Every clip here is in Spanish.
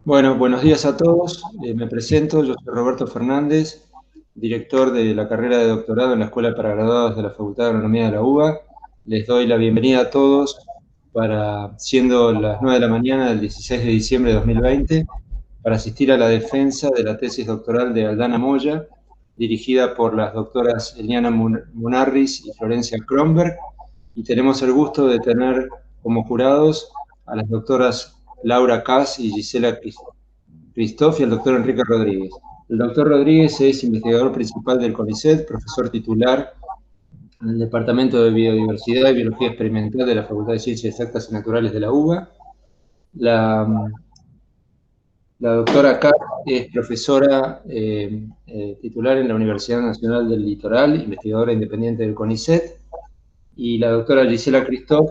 Bueno, buenos días a todos. Me presento, yo soy Roberto Fernández, director de la carrera de doctorado en la Escuela para Graduados de la Facultad de Agronomía de la UBA. Les doy la bienvenida a todos siendo las 9 de la mañana del 16 de diciembre de 2020, para asistir a la defensa de la tesis doctoral de Aldana Moya, dirigida por las doctoras Eliana Munarriz y Florencia Kronberg. Y tenemos el gusto de tener como jurados a las doctoras Laura Kass y Gisela Christoph y el doctor Enrique Rodríguez. El doctor Rodríguez es investigador principal del CONICET, profesor titular en el Departamento de Biodiversidad y Biología Experimental de la Facultad de Ciencias Exactas y Naturales de la UBA. La doctora Kass es profesora titular en la Universidad Nacional del Litoral, investigadora independiente del CONICET. Y la doctora Gisela Christoph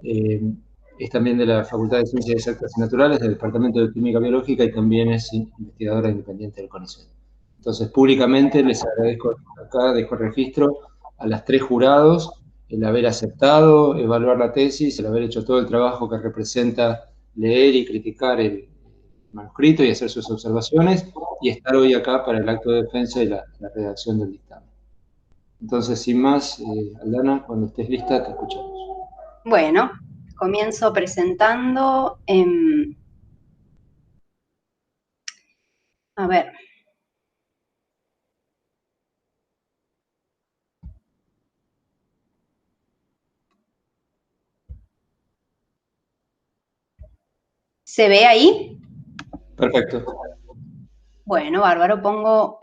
es también de la Facultad de Ciencias Exactas y Naturales, del Departamento de Química Biológica, y también es investigadora independiente del CONICET. Entonces, públicamente les agradezco acá, dejo registro a las tres jurados el haber aceptado evaluar la tesis, el haber hecho todo el trabajo que representa leer y criticar el manuscrito y hacer sus observaciones, y estar hoy acá para el acto de defensa y la redacción del dictamen. Entonces, sin más, Aldana, cuando estés lista, te escuchamos. Bueno, comienzo presentando. A ver. ¿Se ve ahí? Perfecto. Bueno, bárbaro. Pongo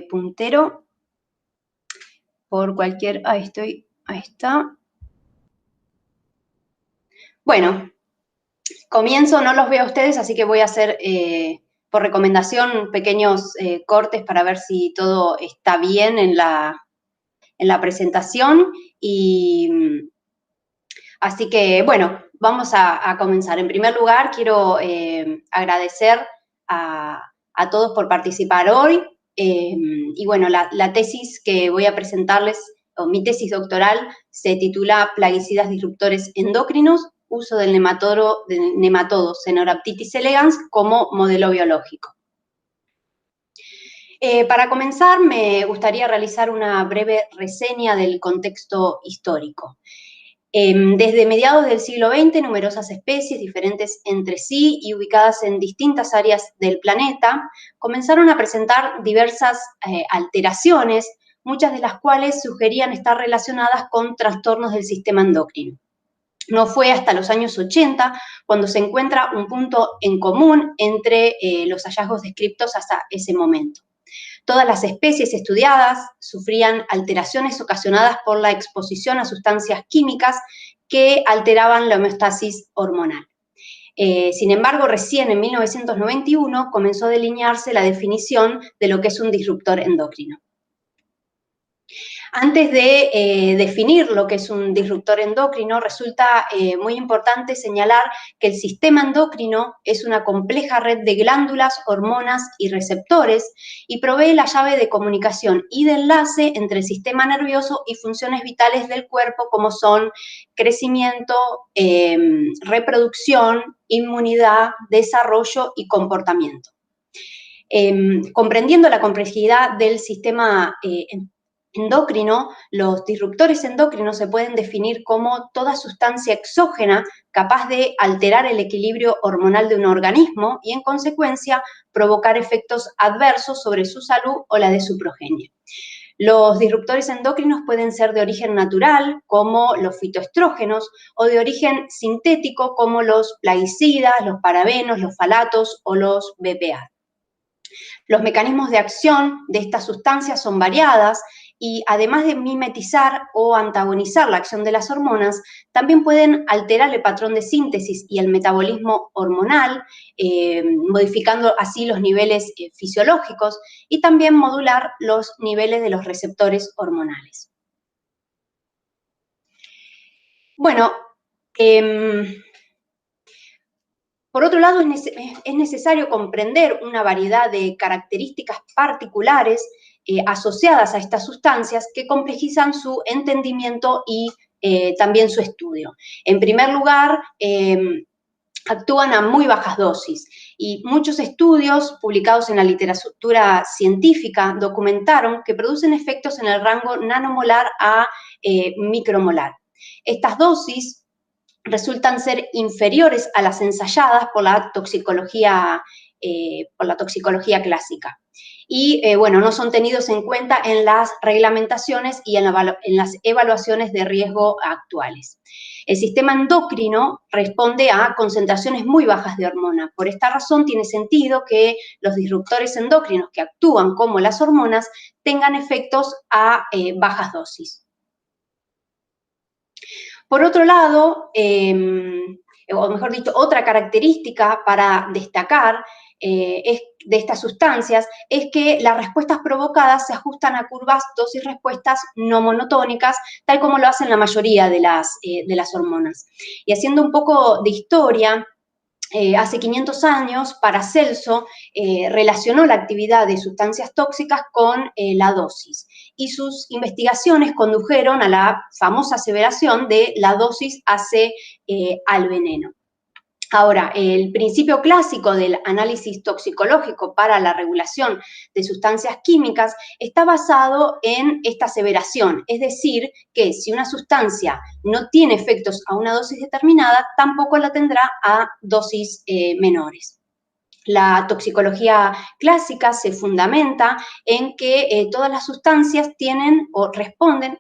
puntero por cualquier... Ahí está. Bueno, comienzo, no los veo a ustedes, así que voy a hacer por recomendación pequeños cortes para ver si todo está bien en la presentación. Así que, bueno, vamos a comenzar. En primer lugar, quiero agradecer a todos por participar hoy. Y bueno, la tesis que voy a presentarles, o mi tesis doctoral, se titula Plaguicidas disruptores endocrinos, uso del nematodo Cenorhabditis elegans como modelo biológico. Para comenzar, me gustaría realizar una breve reseña del contexto histórico. Desde mediados del siglo XX, numerosas especies diferentes entre sí y ubicadas en distintas áreas del planeta comenzaron a presentar diversas alteraciones, muchas de las cuales sugerían estar relacionadas con trastornos del sistema endocrino. No fue hasta los años 80 cuando se encuentra un punto en común entre los hallazgos descriptos hasta ese momento. Todas las especies estudiadas sufrían alteraciones ocasionadas por la exposición a sustancias químicas que alteraban la homeostasis hormonal. Sin embargo, recién en 1991 comenzó a delinearse la definición de lo que es un disruptor endocrino. Antes de definir lo que es un disruptor endocrino, resulta muy importante señalar que el sistema endocrino es una compleja red de glándulas, hormonas y receptores y provee la llave de comunicación y de enlace entre el sistema nervioso y funciones vitales del cuerpo como son crecimiento, reproducción, inmunidad, desarrollo y comportamiento. Comprendiendo la complejidad del sistema endocrino, los disruptores endocrinos se pueden definir como toda sustancia exógena capaz de alterar el equilibrio hormonal de un organismo y, en consecuencia, provocar efectos adversos sobre su salud o la de su progenie. Los disruptores endocrinos pueden ser de origen natural, como los fitoestrógenos, o de origen sintético, como los plaguicidas, los parabenos, los falatos o los BPA. Los mecanismos de acción de estas sustancias son variadas y, además de mimetizar o antagonizar la acción de las hormonas, también pueden alterar el patrón de síntesis y el metabolismo hormonal, modificando así los niveles fisiológicos y también modular los niveles de los receptores hormonales. Bueno, por otro lado, es necesario comprender una variedad de características particulares asociadas a estas sustancias que complejizan su entendimiento y también su estudio. En primer lugar, actúan a muy bajas dosis y muchos estudios publicados en la literatura científica documentaron que producen efectos en el rango nanomolar a micromolar. Estas dosis resultan ser inferiores a las ensayadas por la toxicología clásica. Y, bueno, no son tenidos en cuenta en las reglamentaciones y en las evaluaciones de riesgo actuales. El sistema endocrino responde a concentraciones muy bajas de hormona. Por esta razón tiene sentido que los disruptores endocrinos que actúan como las hormonas tengan efectos a bajas dosis. Por otro lado, o mejor dicho, otra característica para destacar de estas sustancias es que las respuestas provocadas se ajustan a curvas dosis-respuestas no monotónicas, tal como lo hacen la mayoría de las hormonas. Y haciendo un poco de historia, hace 500 años, Paracelso relacionó la actividad de sustancias tóxicas con la dosis y sus investigaciones condujeron a la famosa aseveración de la dosis hace al veneno. Ahora, el principio clásico del análisis toxicológico para la regulación de sustancias químicas está basado en esta aseveración, es decir, que si una sustancia no tiene efectos a una dosis determinada, tampoco la tendrá a dosis menores. La toxicología clásica se fundamenta en que todas las sustancias tienen o responden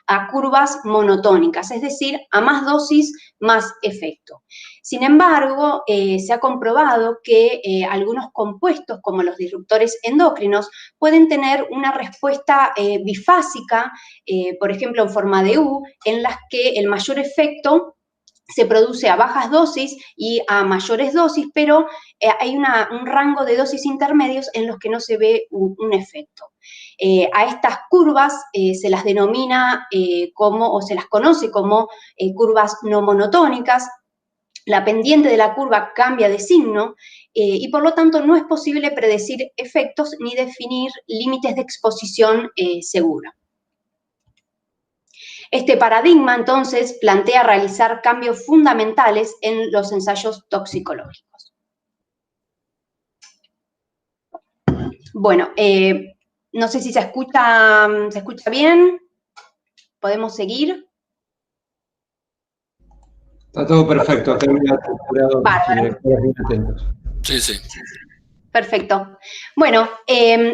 a curvas monotónicas, es decir, a más dosis, más efecto. Sin embargo, se ha comprobado que algunos compuestos, como los disruptores endocrinos, pueden tener una respuesta bifásica, por ejemplo, en forma de U, en las que el mayor efecto se produce a bajas dosis y a mayores dosis, pero hay un rango de dosis intermedios en los que no se ve un efecto. A estas curvas se las denomina o se las conoce como curvas no monotónicas. La pendiente de la curva cambia de signo y por lo tanto no es posible predecir efectos ni definir límites de exposición segura. Este paradigma, entonces, plantea realizar cambios fundamentales en los ensayos toxicológicos. Bueno, no sé si se escucha bien. ¿Podemos seguir? Está todo perfecto. Acá bien atentos. Sí, sí. Perfecto. Bueno,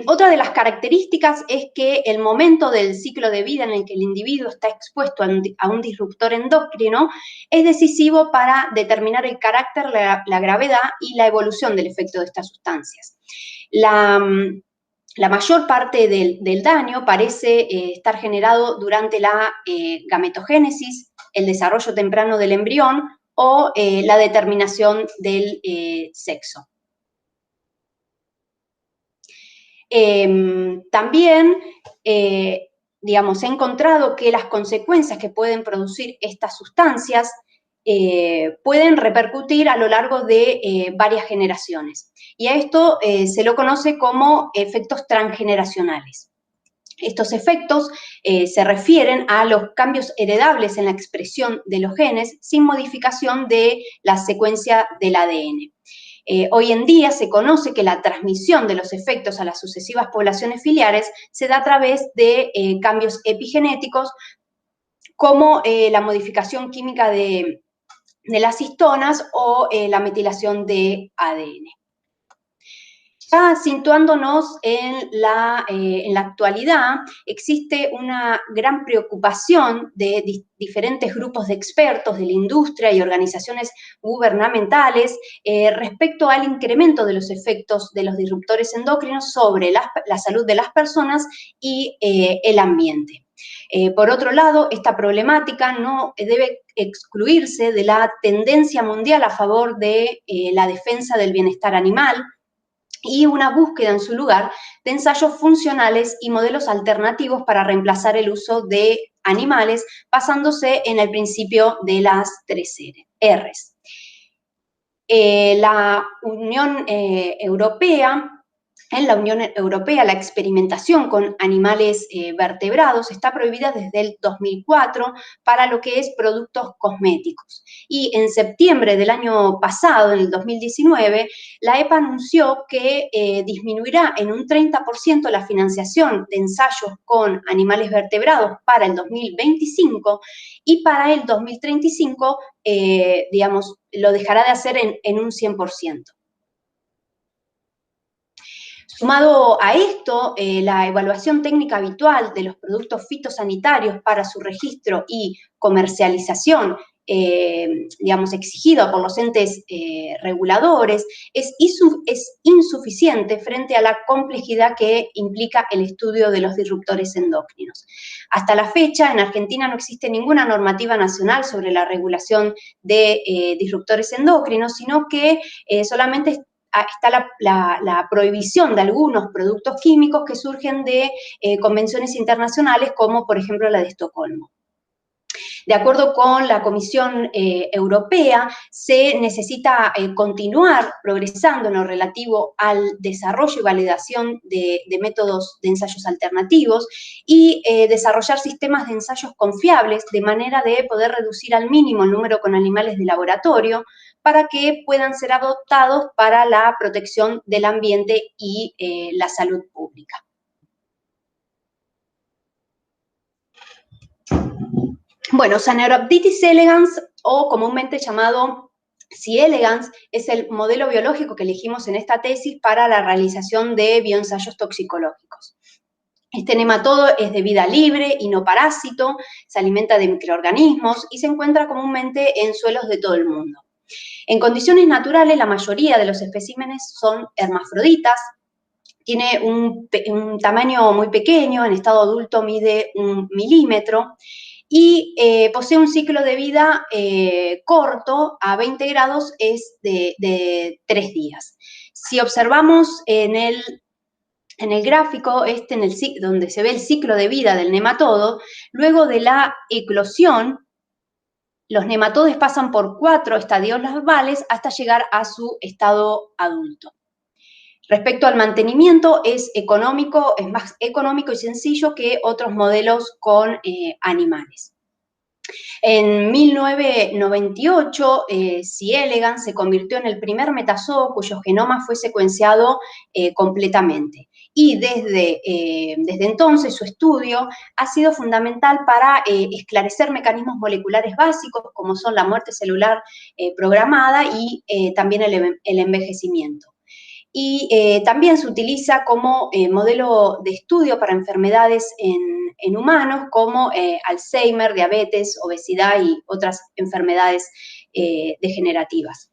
otra de las características es que el momento del ciclo de vida en el que el individuo está expuesto a un disruptor endocrino es decisivo para determinar el carácter, la gravedad y la evolución del efecto de estas sustancias. La mayor parte del daño parece estar generado durante la gametogénesis, el desarrollo temprano del embrión o la determinación del sexo. También, digamos, he encontrado que las consecuencias que pueden producir estas sustancias pueden repercutir a lo largo de varias generaciones. Y a esto se lo conoce como efectos transgeneracionales. Estos efectos se refieren a los cambios heredables en la expresión de los genes sin modificación de la secuencia del ADN. Hoy en día se conoce que la transmisión de los efectos a las sucesivas poblaciones filiares se da a través de cambios epigenéticos como la modificación química de las histonas o la metilación de ADN. Ya situándonos en la actualidad, existe una gran preocupación de diferentes grupos de expertos de la industria y organizaciones gubernamentales respecto al incremento de los efectos de los disruptores endocrinos sobre la salud de las personas y el ambiente. Por otro lado, esta problemática no debe excluirse de la tendencia mundial a favor de la defensa del bienestar animal, y una búsqueda en su lugar de ensayos funcionales y modelos alternativos para reemplazar el uso de animales, basándose en el principio de las 3 Rs. La Unión Europea en la Unión Europea, la experimentación con animales vertebrados está prohibida desde el 2004 para lo que es productos cosméticos. Y en septiembre del año pasado, en el 2019, la EPA anunció que disminuirá en un 30% la financiación de ensayos con animales vertebrados para el 2025 y para el 2035, digamos, lo dejará de hacer en un 100%. Sumado a esto, la evaluación técnica habitual de los productos fitosanitarios para su registro y comercialización, digamos, exigido por los entes reguladores, es insuficiente frente a la complejidad que implica el estudio de los disruptores endocrinos. Hasta la fecha, en Argentina no existe ninguna normativa nacional sobre la regulación de disruptores endocrinos, sino que solamente está la prohibición de algunos productos químicos que surgen de convenciones internacionales, como por ejemplo la de Estocolmo. De acuerdo con la Comisión Europea, se necesita continuar progresando en lo relativo al desarrollo y validación de métodos de ensayos alternativos y desarrollar sistemas de ensayos confiables de manera de poder reducir al mínimo el número con animales de laboratorio para que puedan ser adoptados para la protección del ambiente y la salud pública. Bueno, Saneurobacteris elegans, o comúnmente llamado C. elegans, es el modelo biológico que elegimos en esta tesis para la realización de bioensayos toxicológicos. Este nematodo es de vida libre y no parásito, se alimenta de microorganismos y se encuentra comúnmente en suelos de todo el mundo. En condiciones naturales, la mayoría de los especímenes son hermafroditas, tiene un tamaño muy pequeño, en estado adulto mide 1 milímetro, y posee un ciclo de vida corto, a 20 grados es de 3 días. Si observamos en el gráfico, donde se ve el ciclo de vida del nematodo, luego de la eclosión, los nematodos pasan por 4 estadios larvales hasta llegar a su estado adulto. Respecto al mantenimiento, es más económico y sencillo que otros modelos con animales. En 1998, C. elegans se convirtió en el primer metazoo cuyo genoma fue secuenciado completamente. Y desde entonces su estudio ha sido fundamental para esclarecer mecanismos moleculares básicos como son la muerte celular programada y también el envejecimiento. Y también se utiliza como modelo de estudio para enfermedades en humanos como Alzheimer, diabetes, obesidad y otras enfermedades degenerativas.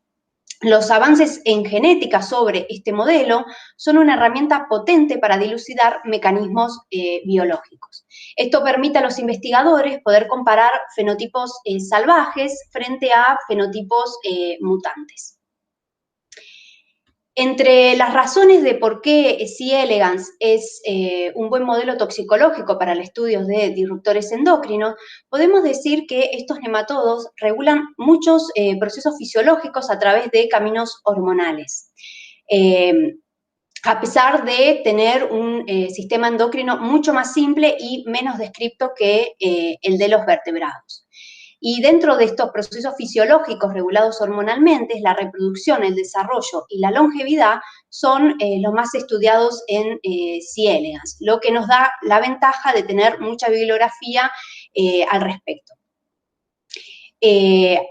Los avances en genética sobre este modelo son una herramienta potente para dilucidar mecanismos biológicos. Esto permite a los investigadores poder comparar fenotipos salvajes frente a fenotipos mutantes. Entre las razones de por qué C. elegans es un buen modelo toxicológico para el estudio de disruptores endocrinos, podemos decir que estos nematodos regulan muchos procesos fisiológicos a través de caminos hormonales, a pesar de tener un sistema endocrino mucho más simple y menos descripto que el de los vertebrados. Y dentro de estos procesos fisiológicos regulados hormonalmente, la reproducción, el desarrollo y la longevidad son los más estudiados en C. elegans, lo que nos da la ventaja de tener mucha bibliografía al respecto.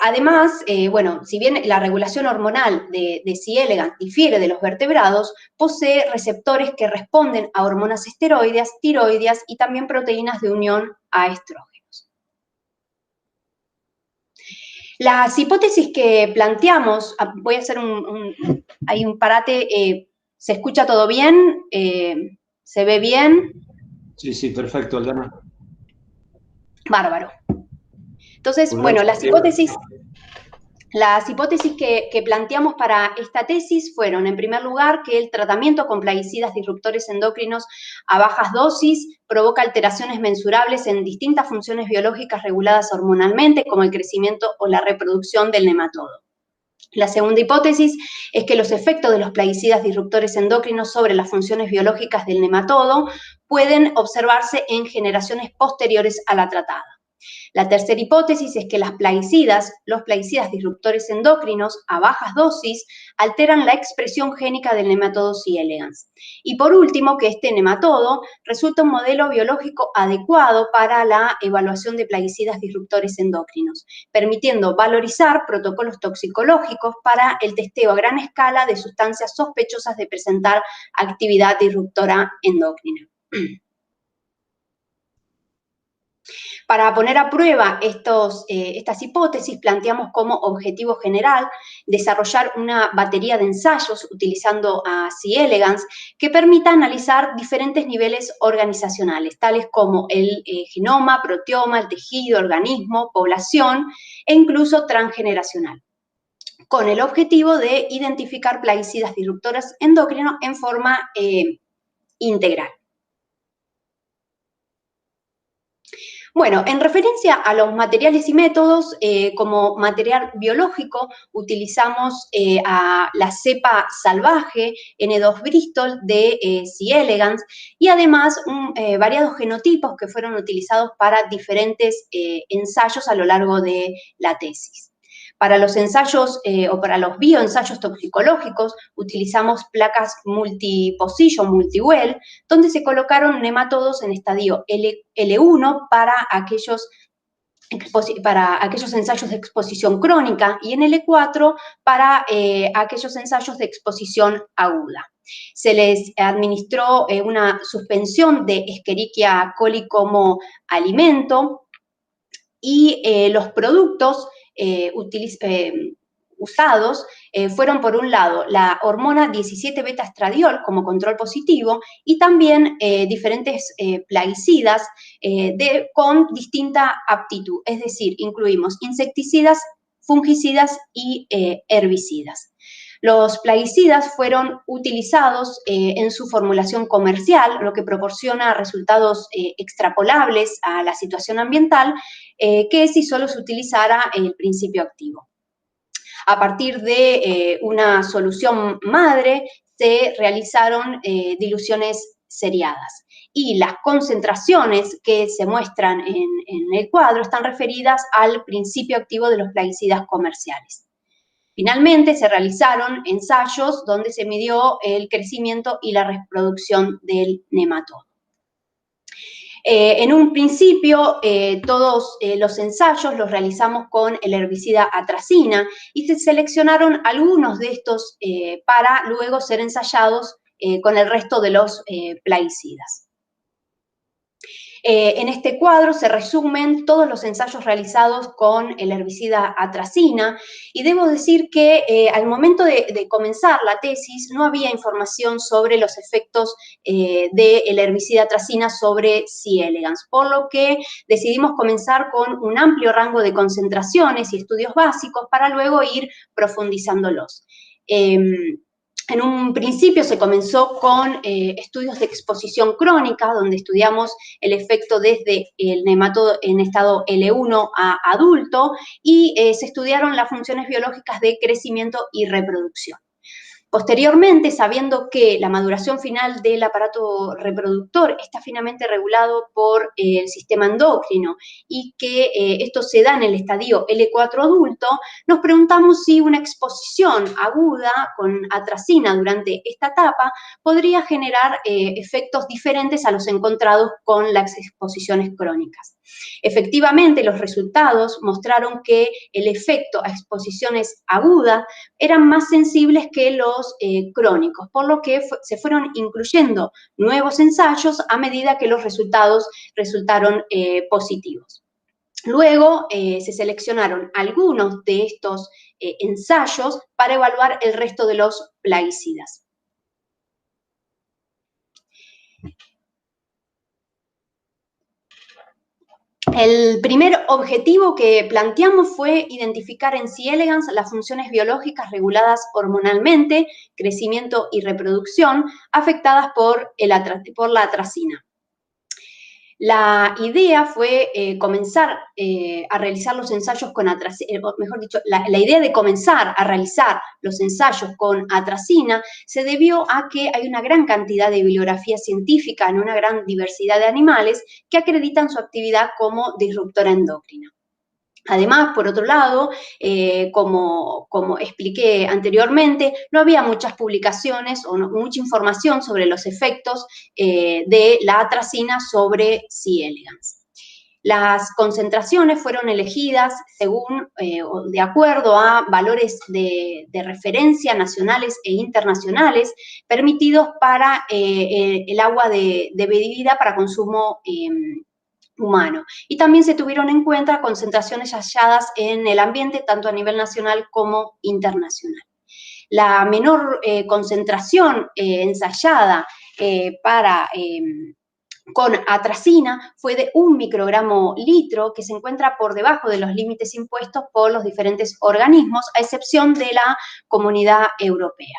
Además, bueno, si bien la regulación hormonal de C. elegans difiere de los vertebrados, posee receptores que responden a hormonas esteroideas, tiroideas y también proteínas de unión a estrógenos. Las hipótesis que planteamos, voy a hacer hay un parate, ¿se escucha todo bien? ¿Se ve bien? Sí, perfecto, Aldana. Bárbaro. Entonces, bueno, las hipótesis que planteamos para esta tesis fueron, en primer lugar, que el tratamiento con plaguicidas disruptores endocrinos a bajas dosis provoca alteraciones mensurables en distintas funciones biológicas reguladas hormonalmente, como el crecimiento o la reproducción del nematodo. La segunda hipótesis es que los efectos de los plaguicidas disruptores endocrinos sobre las funciones biológicas del nematodo pueden observarse en generaciones posteriores a la tratada. La tercera hipótesis es que los plaguicidas disruptores endocrinos a bajas dosis alteran la expresión génica del nematodo C. elegans. Y por último, que este nematodo resulta un modelo biológico adecuado para la evaluación de plaguicidas disruptores endocrinos, permitiendo valorizar protocolos toxicológicos para el testeo a gran escala de sustancias sospechosas de presentar actividad disruptora endocrina. Para poner a prueba estas hipótesis, planteamos como objetivo general desarrollar una batería de ensayos utilizando a C. elegans que permita analizar diferentes niveles organizacionales, tales como el genoma, proteoma, el tejido, organismo, población e incluso transgeneracional, con el objetivo de identificar plaguicidas disruptoras endocrinos en forma integral. Bueno, en referencia a los materiales y métodos, como material biológico utilizamos a la cepa salvaje N2 Bristol de C. elegans y además variados genotipos que fueron utilizados para diferentes ensayos a lo largo de la tesis. Para los ensayos o para los bioensayos toxicológicos utilizamos placas multiposition, multiwell, donde se colocaron nematodos en estadio L1 para aquellos ensayos de exposición crónica y en L4 para aquellos ensayos de exposición aguda. Se les administró una suspensión de Escherichia coli como alimento y los productos usados fueron, por un lado, la hormona 17-beta-estradiol como control positivo y también diferentes plaguicidas con distinta aptitud, es decir, incluimos insecticidas, fungicidas y herbicidas. Los plaguicidas fueron utilizados en su formulación comercial, lo que proporciona resultados extrapolables a la situación ambiental, que si solo se utilizara el principio activo. A partir de una solución madre se realizaron diluciones seriadas y las concentraciones que se muestran en el cuadro están referidas al principio activo de los plaguicidas comerciales. Finalmente, se realizaron ensayos donde se midió el crecimiento y la reproducción del nematodo. En un principio, todos los ensayos los realizamos con el herbicida atracina y se seleccionaron algunos de estos para luego ser ensayados con el resto de los plaguicidas. En este cuadro se resumen todos los ensayos realizados con el herbicida atracina y debo decir que al momento de comenzar la tesis no había información sobre los efectos del herbicida atracina sobre C. elegans, por lo que decidimos comenzar con un amplio rango de concentraciones y estudios básicos para luego ir profundizándolos. En un principio se comenzó con estudios de exposición crónica, donde estudiamos el efecto desde el nematodo en estado L1 a adulto y se estudiaron las funciones biológicas de crecimiento y reproducción. Posteriormente, sabiendo que la maduración final del aparato reproductor está finamente regulado por el sistema endocrino y que esto se da en el estadio L4 adulto, nos preguntamos si una exposición aguda con atracina durante esta etapa podría generar efectos diferentes a los encontrados con las exposiciones crónicas. Efectivamente, los resultados mostraron que el efecto a exposiciones agudas eran más sensibles que los crónicos, por lo que se fueron incluyendo nuevos ensayos a medida que los resultados resultaron positivos. Luego se seleccionaron algunos de estos ensayos para evaluar el resto de los plaguicidas. El primer objetivo que planteamos fue identificar en C. elegans las funciones biológicas reguladas hormonalmente, crecimiento y reproducción, afectadas por la atracina. La idea fue comenzar a realizar los ensayos con atracina, mejor dicho, la idea de comenzar a realizar los ensayos con atracina se debió a que hay una gran cantidad de bibliografía científica en una gran diversidad de animales que acreditan su actividad como disruptora endocrina. Además, por otro lado, como expliqué anteriormente, no había muchas publicaciones o mucha información sobre los efectos de la atracina sobre C. elegans. Las concentraciones fueron elegidas según, de acuerdo a valores de referencia nacionales e internacionales permitidos para el agua de bebida para consumo humano. Y también se tuvieron en cuenta concentraciones halladas en el ambiente, tanto a nivel nacional como internacional. La menor concentración ensayada con atracina fue de 1 microgramo litro, que se encuentra por debajo de los límites impuestos por los diferentes organismos, a excepción de la Comunidad Europea.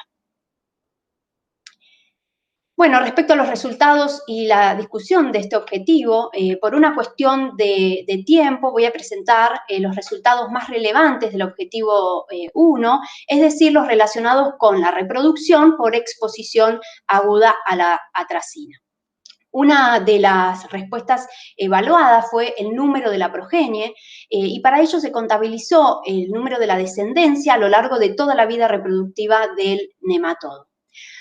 Bueno, respecto a los resultados y la discusión de este objetivo, por una cuestión de tiempo voy a presentar los resultados más relevantes del objetivo 1, es decir, los relacionados con la reproducción por exposición aguda a la atracina. Una de las respuestas evaluadas fue el número de la progenie y para ello se contabilizó el número de la descendencia a lo largo de toda la vida reproductiva del nematodo.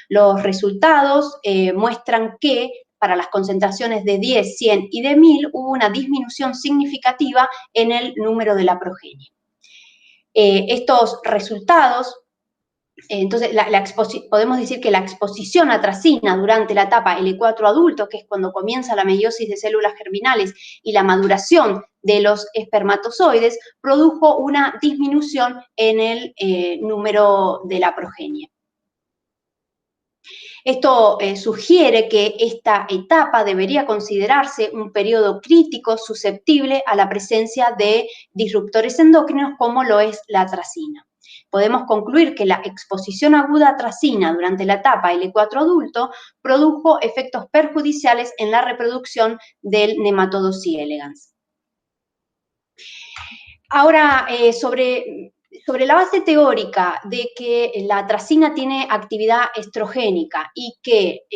Los resultados muestran que para las concentraciones de 10, 100 y de 1000 hubo una disminución significativa en el número de la progenie. Estos resultados, entonces podemos decir que la exposición a atracina durante la etapa L4 adulto, que es cuando comienza la meiosis de células germinales y la maduración de los espermatozoides, produjo una disminución en el número de la progenie. Esto sugiere que esta etapa debería considerarse un periodo crítico susceptible a la presencia de disruptores endocrinos como lo es la atracina. Podemos concluir que la exposición aguda a atracina durante la etapa L4 adulto produjo efectos perjudiciales en la reproducción del nematodo C. elegans. Ahora, sobre la base teórica de que la atracina tiene actividad estrogénica y que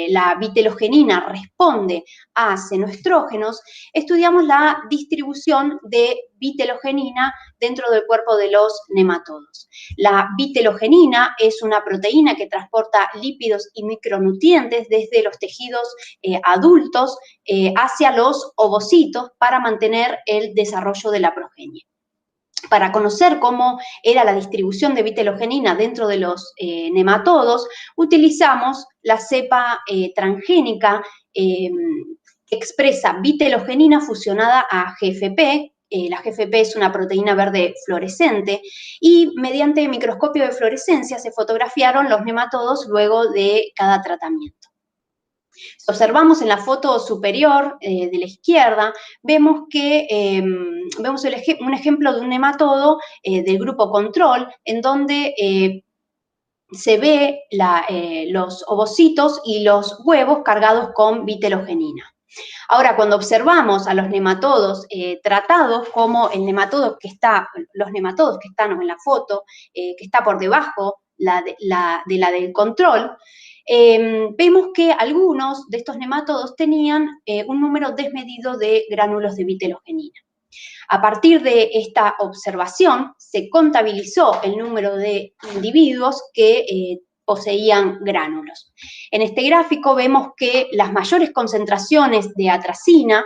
la vitelogenina responde a senoestrógenos, estudiamos la distribución de vitelogenina dentro del cuerpo de los nematodos. La vitelogenina es una proteína que transporta lípidos y micronutrientes desde los tejidos adultos hacia los ovocitos para mantener el desarrollo de la progenie. Para conocer cómo era la distribución de vitelogenina dentro de los nematodos, utilizamos la cepa transgénica que expresa vitelogenina fusionada a GFP. La GFP es una proteína verde fluorescente y mediante microscopio de fluorescencia se fotografiaron los nematodos luego de cada tratamiento. Si observamos en la foto superior de la izquierda, vemos que vemos un ejemplo de un nematodo del grupo control, en donde se ve los ovocitos y los huevos cargados con vitelogenina. Ahora, cuando observamos a los nematodos tratados, como los nematodos que están en la foto, que está por debajo de la del control, vemos que algunos de estos nematodos tenían un número desmedido de gránulos de vitelogenina. A partir de esta observación, se contabilizó el número de individuos que poseían gránulos. En este gráfico vemos que las mayores concentraciones de atracina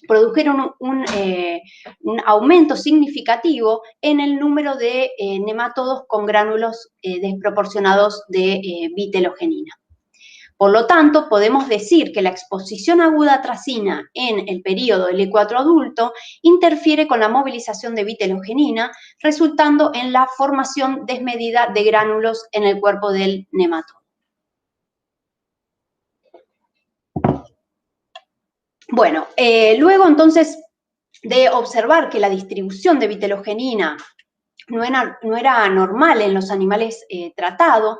produjeron un aumento significativo en el número de nematodos con gránulos desproporcionados de vitelogenina. Por lo tanto, podemos decir que la exposición aguda a atracina en el periodo L4 adulto interfiere con la movilización de vitelogenina, resultando en la formación desmedida de gránulos en el cuerpo del nematodo. Bueno, luego entonces de observar que la distribución de vitelogenina no era normal en los animales tratados,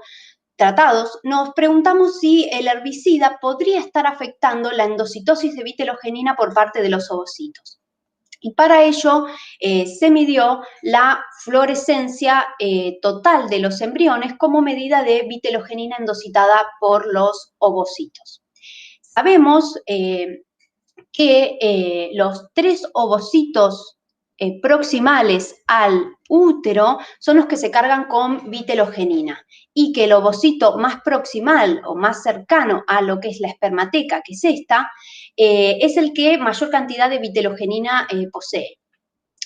tratados, nos preguntamos si el herbicida podría estar afectando la endocitosis de vitelogenina por parte de los ovocitos. Y para ello se midió la fluorescencia total de los embriones como medida de vitelogenina endocitada por los ovocitos. Sabemos que los 3 ovocitos proximales al útero son los que se cargan con vitelogenina y que el ovocito más proximal o más cercano a lo que es la espermateca, que es esta, es el que mayor cantidad de vitelogenina posee.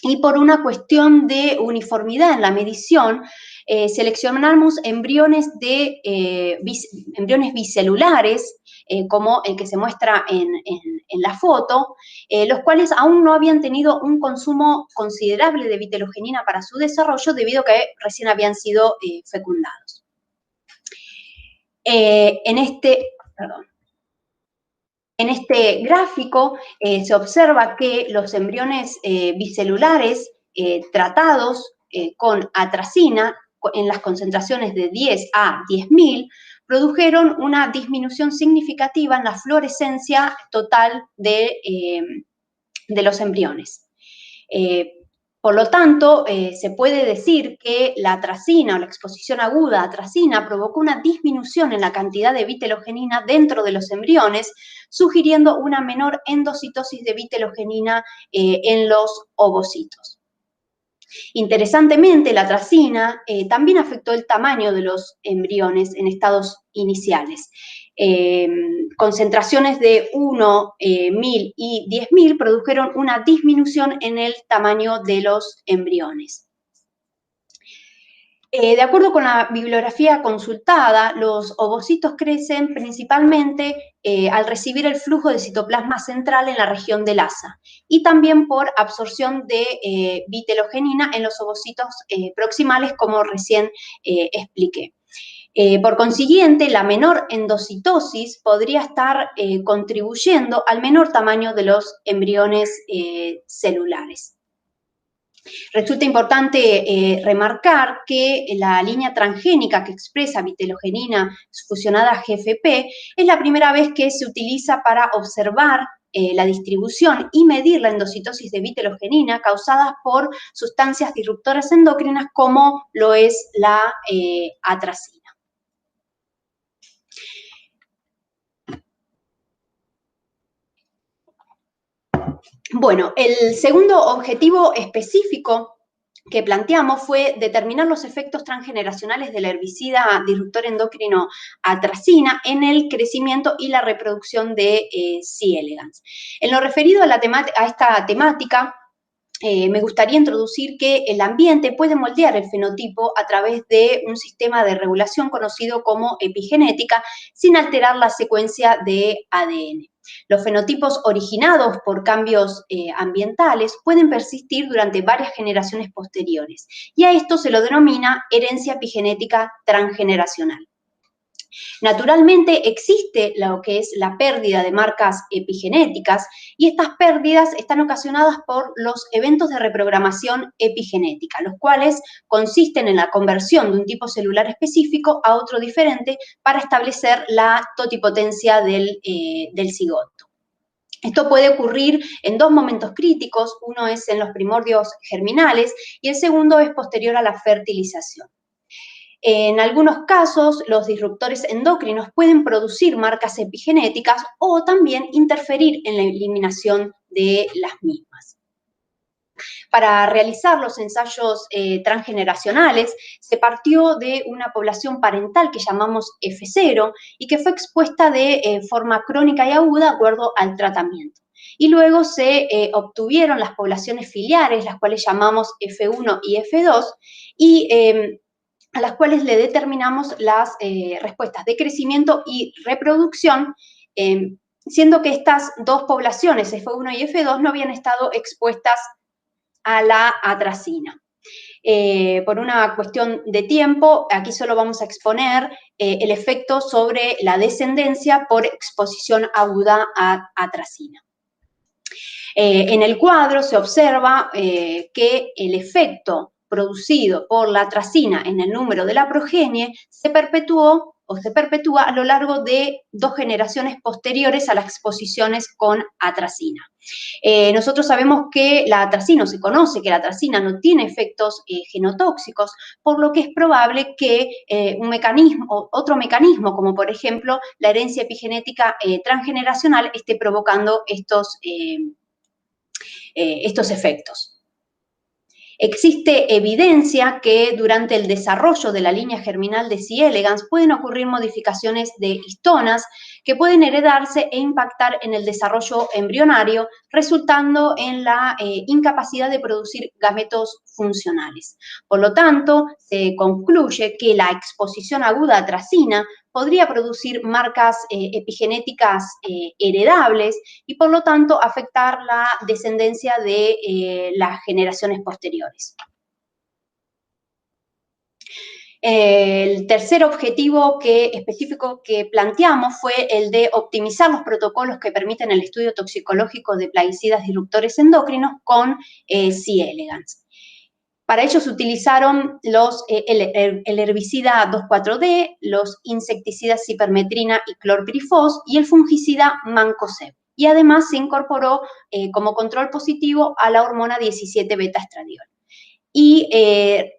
Y por una cuestión de uniformidad en la medición, seleccionamos embriones bicelulares, como el que se muestra en la foto, los cuales aún no habían tenido un consumo considerable de vitelogenina para su desarrollo debido a que recién habían sido fecundados. En este gráfico se observa que los embriones bicelulares tratados con atracina en las concentraciones de 10 a 10.000 produjeron una disminución significativa en la fluorescencia total de los embriones. Por lo tanto, se puede decir que la atracina o la exposición aguda a atracina provocó una disminución en la cantidad de vitelogenina dentro de los embriones, sugiriendo una menor endocitosis de vitelogenina en los ovocitos. Interesantemente, la atracina también afectó el tamaño de los embriones en estados iniciales. Concentraciones de 1, 1000 y 10.000 produjeron una disminución en el tamaño de los embriones. De acuerdo con la bibliografía consultada, los ovocitos crecen principalmente al recibir el flujo de citoplasma central en la región del asa y también por absorción de vitelogenina en los ovocitos proximales, como recién expliqué. Por consiguiente, la menor endocitosis podría estar contribuyendo al menor tamaño de los embriones celulares. Resulta importante remarcar que la línea transgénica que expresa vitelogenina fusionada a GFP es la primera vez que se utiliza para observar la distribución y medir la endocitosis de vitelogenina causadas por sustancias disruptoras endocrinas como lo es la atracina. Bueno, el segundo objetivo específico que planteamos fue determinar los efectos transgeneracionales del herbicida disruptor endocrino atracina en el crecimiento y la reproducción de C. elegans. En lo referido a esta temática, me gustaría introducir que el ambiente puede moldear el fenotipo a través de un sistema de regulación conocido como epigenética, sin alterar la secuencia de ADN. Los fenotipos originados por cambios ambientales pueden persistir durante varias generaciones posteriores, y a esto se lo denomina herencia epigenética transgeneracional. Naturalmente existe lo que es la pérdida de marcas epigenéticas y estas pérdidas están ocasionadas por los eventos de reprogramación epigenética, los cuales consisten en la conversión de un tipo celular específico a otro diferente para establecer la totipotencia del cigoto. Esto puede ocurrir en 2 momentos críticos, uno es en los primordios germinales y el segundo es posterior a la fertilización. En algunos casos, los disruptores endocrinos pueden producir marcas epigenéticas o también interferir en la eliminación de las mismas. Para realizar los ensayos transgeneracionales, se partió de una población parental que llamamos F0 y que fue expuesta de forma crónica y aguda de acuerdo al tratamiento. Y luego se obtuvieron las poblaciones filiares, las cuales llamamos F1 y F2, y a las cuales le determinamos las respuestas de crecimiento y reproducción, siendo que estas 2 poblaciones, F1 y F2, no habían estado expuestas a la atracina. Por una cuestión de tiempo, aquí solo vamos a exponer el efecto sobre la descendencia por exposición aguda a atracina. En el cuadro se observa que el efecto producido por la atracina en el número de la progenie se perpetuó o se perpetúa a lo largo de 2 generaciones posteriores a las exposiciones con atracina. Nosotros sabemos que la atracina, o se conoce que la atracina no tiene efectos genotóxicos, por lo que es probable que otro mecanismo, como por ejemplo la herencia epigenética transgeneracional, esté provocando estos efectos. Existe evidencia que durante el desarrollo de la línea germinal de C. elegans pueden ocurrir modificaciones de histonas que pueden heredarse e impactar en el desarrollo embrionario, resultando en la incapacidad de producir gametos funcionales. Por lo tanto, se concluye que la exposición aguda a atracina podría producir marcas epigenéticas heredables y, por lo tanto, afectar la descendencia de las generaciones posteriores. El tercer objetivo específico que planteamos fue el de optimizar los protocolos que permiten el estudio toxicológico de plaguicidas disruptores endocrinos con C. elegans. Para ello se utilizaron el herbicida 2,4-D, los insecticidas cipermetrina y clorpirifos y el fungicida mancozeb. Y además se incorporó como control positivo a la hormona 17-beta-estradiol. Y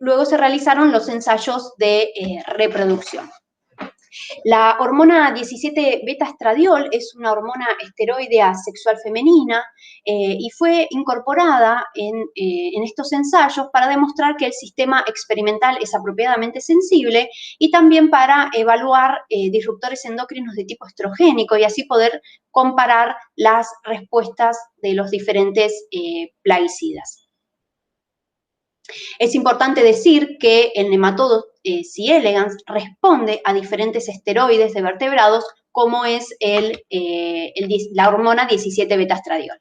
luego se realizaron los ensayos de reproducción. La hormona 17-beta-estradiol es una hormona esteroidea sexual femenina y fue incorporada en estos ensayos para demostrar que el sistema experimental es apropiadamente sensible y también para evaluar disruptores endocrinos de tipo estrogénico y así poder comparar las respuestas de los diferentes plaguicidas. Es importante decir que el nematodo C. elegans responde a diferentes esteroides de vertebrados, como es la hormona 17-beta-estradiol.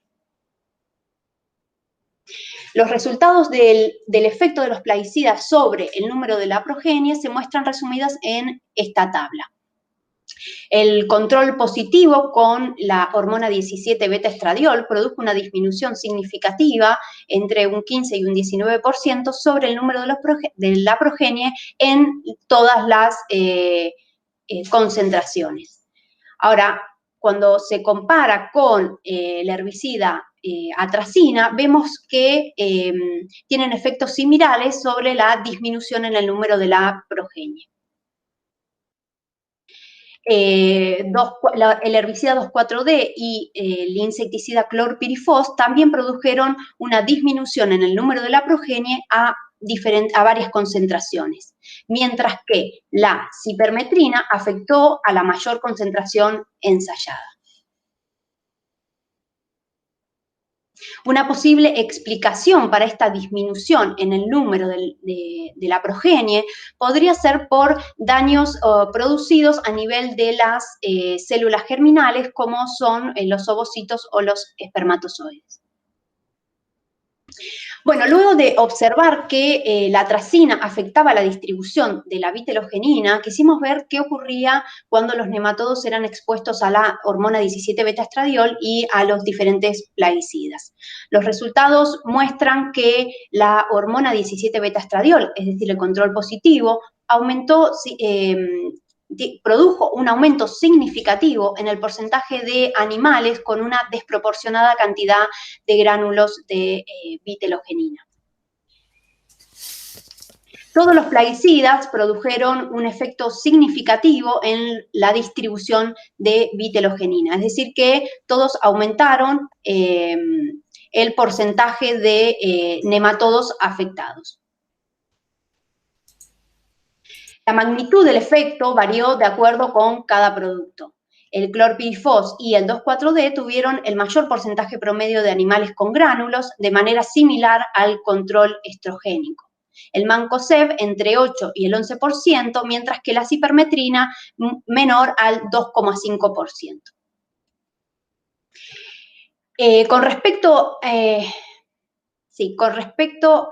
Los resultados del efecto de los plaguicidas sobre el número de la progenie se muestran resumidas en esta tabla. El control positivo con la hormona 17-beta-estradiol produjo una disminución significativa entre un 15 y un 19% sobre el número de la progenie en todas las concentraciones. Ahora, cuando se compara con el herbicida atracina, vemos que tienen efectos similares sobre la disminución en el número de la progenie. El herbicida 2,4-D y el insecticida clorpirifos también produjeron una disminución en el número de la progenie a varias concentraciones, mientras que la cipermetrina afectó a la mayor concentración ensayada. Una posible explicación para esta disminución en el número de la progenie podría ser por daños producidos a nivel de las células germinales, como son los ovocitos o los espermatozoides. Bueno, luego de observar que la atracina afectaba la distribución de la vitelogenina, quisimos ver qué ocurría cuando los nematodos eran expuestos a la hormona 17-beta-estradiol y a los diferentes plaguicidas. Los resultados muestran que la hormona 17-beta-estradiol, es decir, el control positivo, produjo un aumento significativo en el porcentaje de animales con una desproporcionada cantidad de gránulos de vitelogenina. Todos los plaguicidas produjeron un efecto significativo en la distribución de vitelogenina, es decir, que todos aumentaron el porcentaje de nematodos afectados. La magnitud del efecto varió de acuerdo con cada producto. El clorpirifos y el 2,4-D tuvieron el mayor porcentaje promedio de animales con gránulos, de manera similar al control estrogénico. El mancozeb entre 8 y el 11%, mientras que la cipermetrina menor al 2,5%. Con respecto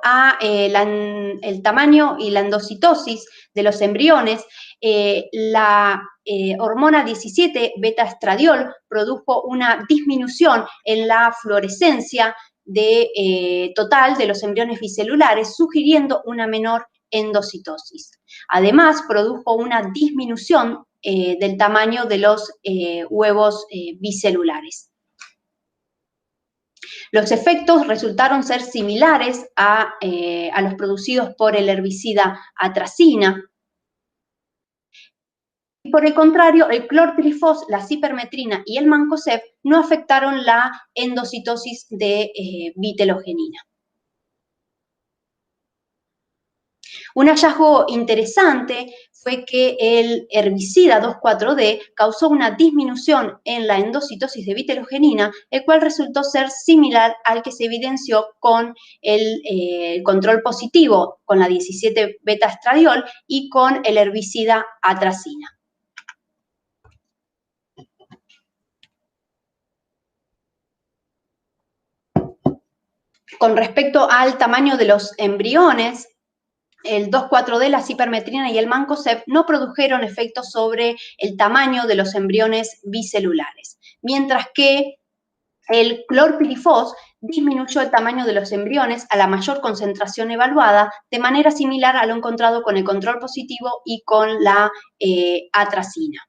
a el tamaño y la endocitosis de los embriones, la hormona 17-beta-estradiol produjo una disminución en la fluorescencia total de los embriones bicelulares, sugiriendo una menor endocitosis. Además, produjo una disminución del tamaño de los huevos bicelulares. Los efectos resultaron ser similares a los producidos por el herbicida atracina. Y por el contrario, el clorpirifos, la cipermetrina y el mancozeb no afectaron la endocitosis de vitelogenina. Un hallazgo interesante fue que el herbicida 2,4-D causó una disminución en la endocitosis de vitelogenina, el cual resultó ser similar al que se evidenció con el control positivo, con la 17-beta-estradiol y con el herbicida atracina. Con respecto al tamaño de los embriones, el 2,4-D, la cipermetrina y el mancozeb no produjeron efectos sobre el tamaño de los embriones bicelulares, mientras que el clorpirifos disminuyó el tamaño de los embriones a la mayor concentración evaluada, de manera similar a lo encontrado con el control positivo y con la atracina.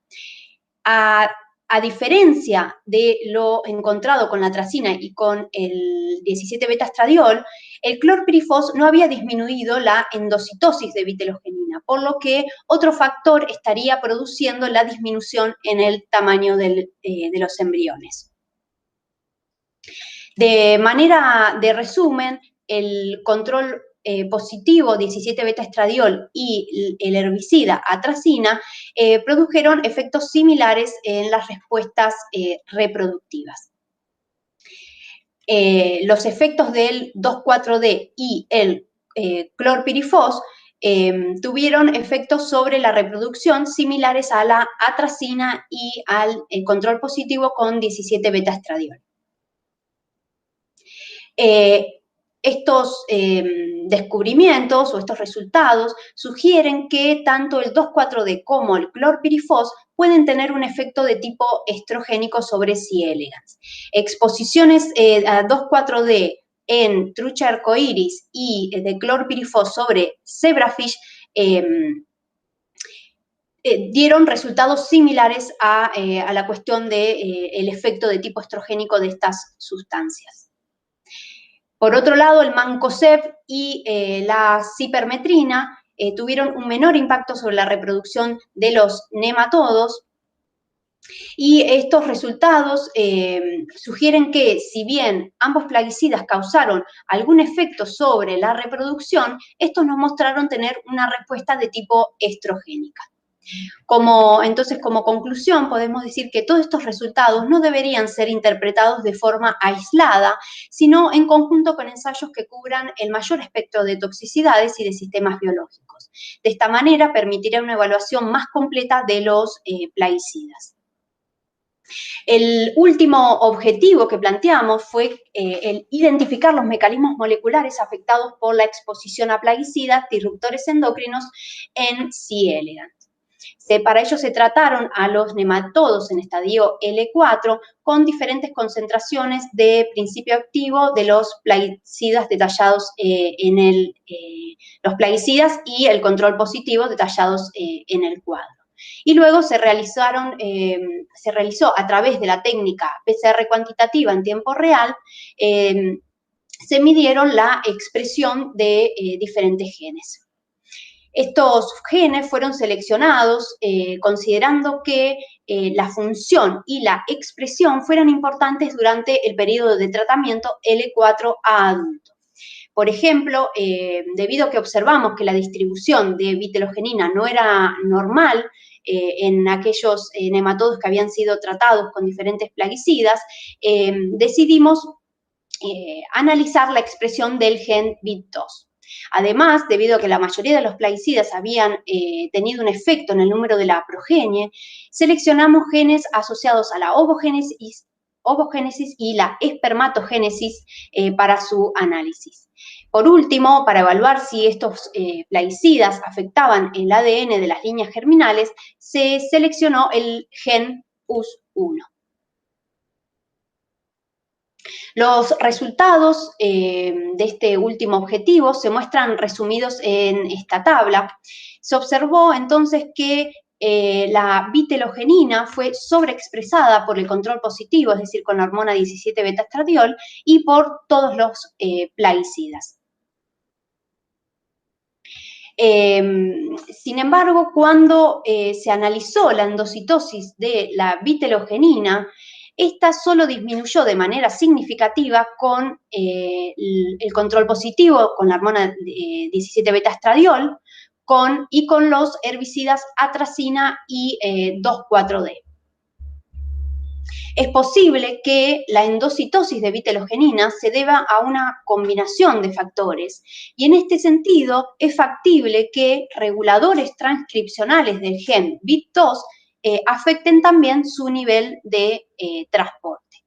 A diferencia de lo encontrado con la atracina y con el 17-beta-estradiol, el clorpirifos no había disminuido la endocitosis de vitelogenina, por lo que otro factor estaría produciendo la disminución en el tamaño de los embriones. De manera de resumen, el control positivo 17-beta-estradiol y el herbicida atracina produjeron efectos similares en las respuestas reproductivas. Los efectos del 2,4-D y el clorpirifos tuvieron efectos sobre la reproducción similares a la atracina y al control positivo con 17-beta-estradiol. Estos descubrimientos o estos resultados sugieren que tanto el 2,4-D como el clorpirifos pueden tener un efecto de tipo estrogénico sobre C. elegans. Exposiciones a 2,4-D en trucha arcoiris y de clorpirifos sobre zebrafish dieron resultados similares a la cuestión del efecto de tipo estrogénico de estas sustancias. Por otro lado, el mancozeb y la cipermetrina tuvieron un menor impacto sobre la reproducción de los nematodos, y estos resultados sugieren que, si bien ambos plaguicidas causaron algún efecto sobre la reproducción, estos no mostraron tener una respuesta de tipo estrogénica. Entonces, como conclusión, podemos decir que todos estos resultados no deberían ser interpretados de forma aislada, sino en conjunto con ensayos que cubran el mayor espectro de toxicidades y de sistemas biológicos. De esta manera, permitirá una evaluación más completa de los plaguicidas. El último objetivo que planteamos fue el identificar los mecanismos moleculares afectados por la exposición a plaguicidas, disruptores endocrinos en C. elegans. Para ello se trataron a los nematodos en estadio L4 con diferentes concentraciones de principio activo de los plaguicidas detallados los plaguicidas y el control positivo detallados en el cuadro. Y luego se realizó a través de la técnica PCR cuantitativa en tiempo real, se midieron la expresión de diferentes genes. Estos genes fueron seleccionados considerando que la función y la expresión fueran importantes durante el periodo de tratamiento L4 a adulto. Por ejemplo, debido a que observamos que la distribución de vitelogenina no era normal en aquellos nematodos que habían sido tratados con diferentes plaguicidas, decidimos analizar la expresión del gen BIT2. Además, debido a que la mayoría de los plaguicidas habían tenido un efecto en el número de la progenie, seleccionamos genes asociados a la ovogénesis y la espermatogénesis para su análisis. Por último, para evaluar si estos plaguicidas afectaban el ADN de las líneas germinales, se seleccionó el gen PUS1. Los resultados de este último objetivo se muestran resumidos en esta tabla. Se observó entonces que la vitelogenina fue sobreexpresada por el control positivo, es decir, con la hormona 17-beta-estradiol, y por todos los plaguicidas. Sin embargo, cuando se analizó la endocitosis de la vitelogenina, esta solo disminuyó de manera significativa con el control positivo, con la hormona 17-beta-estradiol, y con los herbicidas atracina y 2,4-D. Es posible que la endocitosis de vitelogenina se deba a una combinación de factores y en este sentido es factible que reguladores transcripcionales del gen VIT2 afecten también su nivel de transporte.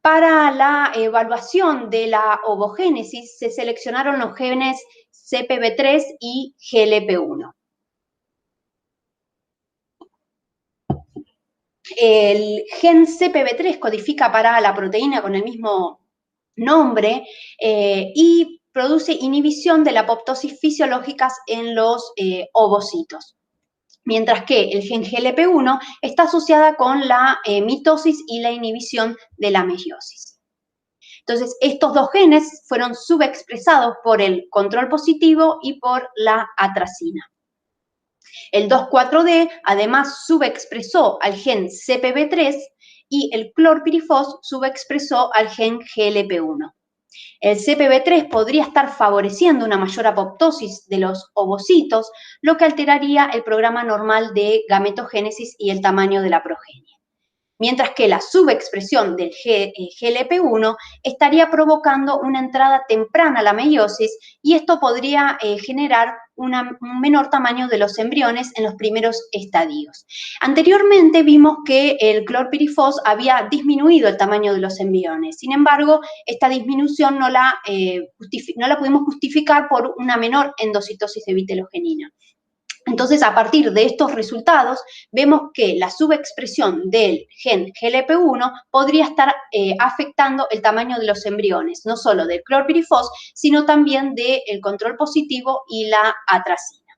Para la evaluación de la ovogénesis se seleccionaron los genes CPB3 y GLP1. El gen CPB3 codifica para la proteína con el mismo nombre y produce inhibición de la apoptosis fisiológicas en los ovocitos. Mientras que el gen GLP1 está asociada con la mitosis y la inhibición de la meiosis. Entonces, estos dos genes fueron subexpresados por el control positivo y por la atracina. El 2,4-D además subexpresó al gen CPB3 y el clorpirifos subexpresó al gen GLP1. El CPB3 podría estar favoreciendo una mayor apoptosis de los ovocitos, lo que alteraría el programa normal de gametogénesis y el tamaño de la progenie. Mientras que la subexpresión del GLP1 estaría provocando una entrada temprana a la meiosis y esto podría generar un menor tamaño de los embriones en los primeros estadios. Anteriormente vimos que el clorpirifos había disminuido el tamaño de los embriones, sin embargo, esta disminución no la pudimos justificar por una menor endocitosis de vitelogenina. Entonces, a partir de estos resultados, vemos que la subexpresión del gen GLP1 podría estar afectando el tamaño de los embriones, no solo del clorpirifos, sino también del control positivo y la atracina.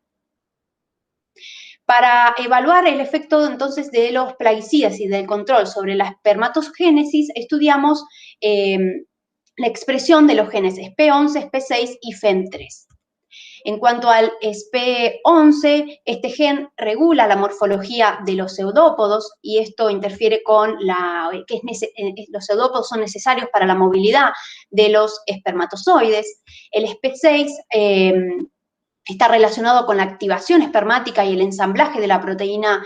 Para evaluar el efecto entonces de los plaguicidas y del control sobre la espermatogénesis, estudiamos la expresión de los genes SP11, SP6 y FEM3. En cuanto al SP11, este gen regula la morfología de los pseudópodos y esto interfiere con los pseudópodos son necesarios para la movilidad de los espermatozoides. El SP6 está relacionado con la activación espermática y el ensamblaje de la proteína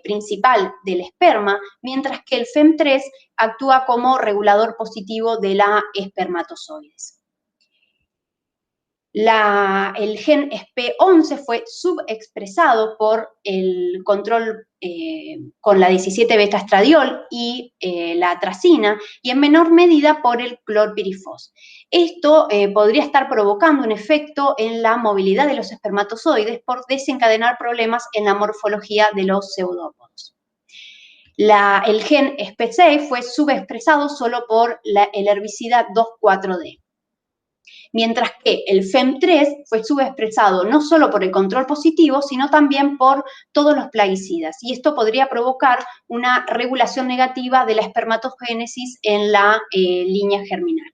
principal del esperma, mientras que el FEM3 actúa como regulador positivo de la espermatozoides. El gen SP11 fue subexpresado por el control con la 17-beta-estradiol y la atracina y en menor medida por el clorpirifos. Esto podría estar provocando un efecto en la movilidad de los espermatozoides por desencadenar problemas en la morfología de los pseudópodos. El gen SP6 fue subexpresado solo por el herbicida 2,4-D. Mientras que el FEM3 fue subexpresado no solo por el control positivo, sino también por todos los plaguicidas. Y esto podría provocar una regulación negativa de la espermatogénesis en la línea germinal.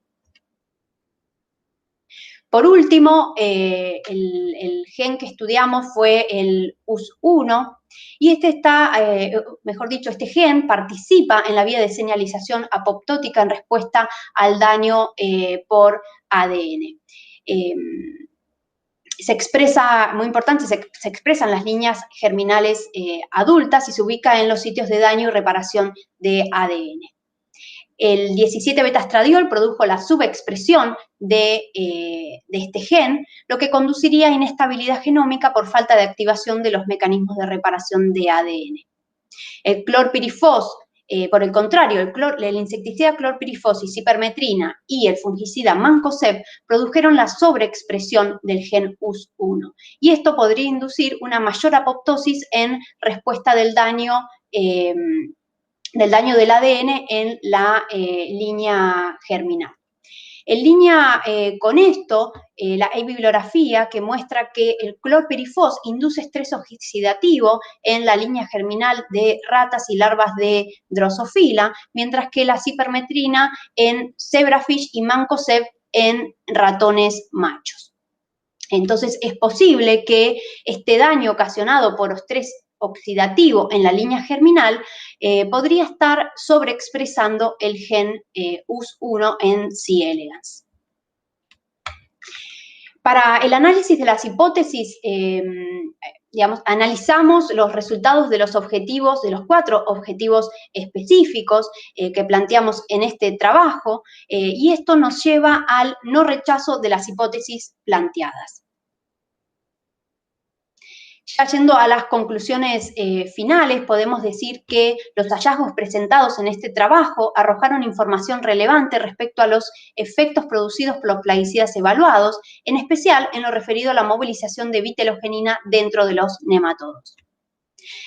Por último, el gen que estudiamos fue el US1, y este gen participa en la vía de señalización apoptótica en respuesta al daño por ADN. Se expresa, muy importante, se expresa en las líneas germinales adultas y se ubica en los sitios de daño y reparación de ADN. El 17-beta-estradiol produjo la subexpresión de este gen, lo que conduciría a inestabilidad genómica por falta de activación de los mecanismos de reparación de ADN. El clorpirifos, por el contrario, el insecticida clorpirifos y cipermetrina y el fungicida mancozeb produjeron la sobreexpresión del gen US1. Y esto podría inducir una mayor apoptosis en respuesta del daño del ADN en la línea germinal. En línea con esto, hay bibliografía que muestra que el clorpirifos induce estrés oxidativo en la línea germinal de ratas y larvas de Drosophila, mientras que la cipermetrina en zebrafish y mancozeb en ratones machos. Entonces, es posible que este daño ocasionado por estrés oxidativo en la línea germinal podría estar sobreexpresando el gen US1 en C. elegans. Para el análisis de las hipótesis, analizamos los resultados de los objetivos, de los 4 objetivos específicos que planteamos en este trabajo, y esto nos lleva al no rechazo de las hipótesis planteadas. Ya yendo a las conclusiones finales, podemos decir que los hallazgos presentados en este trabajo arrojaron información relevante respecto a los efectos producidos por los plaguicidas evaluados, en especial en lo referido a la movilización de vitelogenina dentro de los nematodos.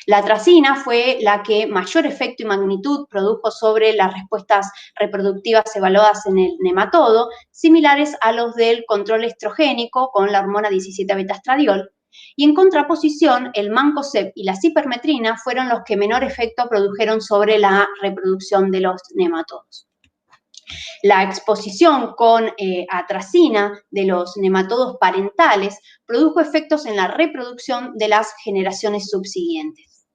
La atracina fue la que mayor efecto y magnitud produjo sobre las respuestas reproductivas evaluadas en el nematodo, similares a los del control estrogénico con la hormona 17-beta-estradiol, y en contraposición, el mancozeb y la cipermetrina fueron los que menor efecto produjeron sobre la reproducción de los nematodos. La exposición con atracina de los nematodos parentales produjo efectos en la reproducción de las generaciones subsiguientes.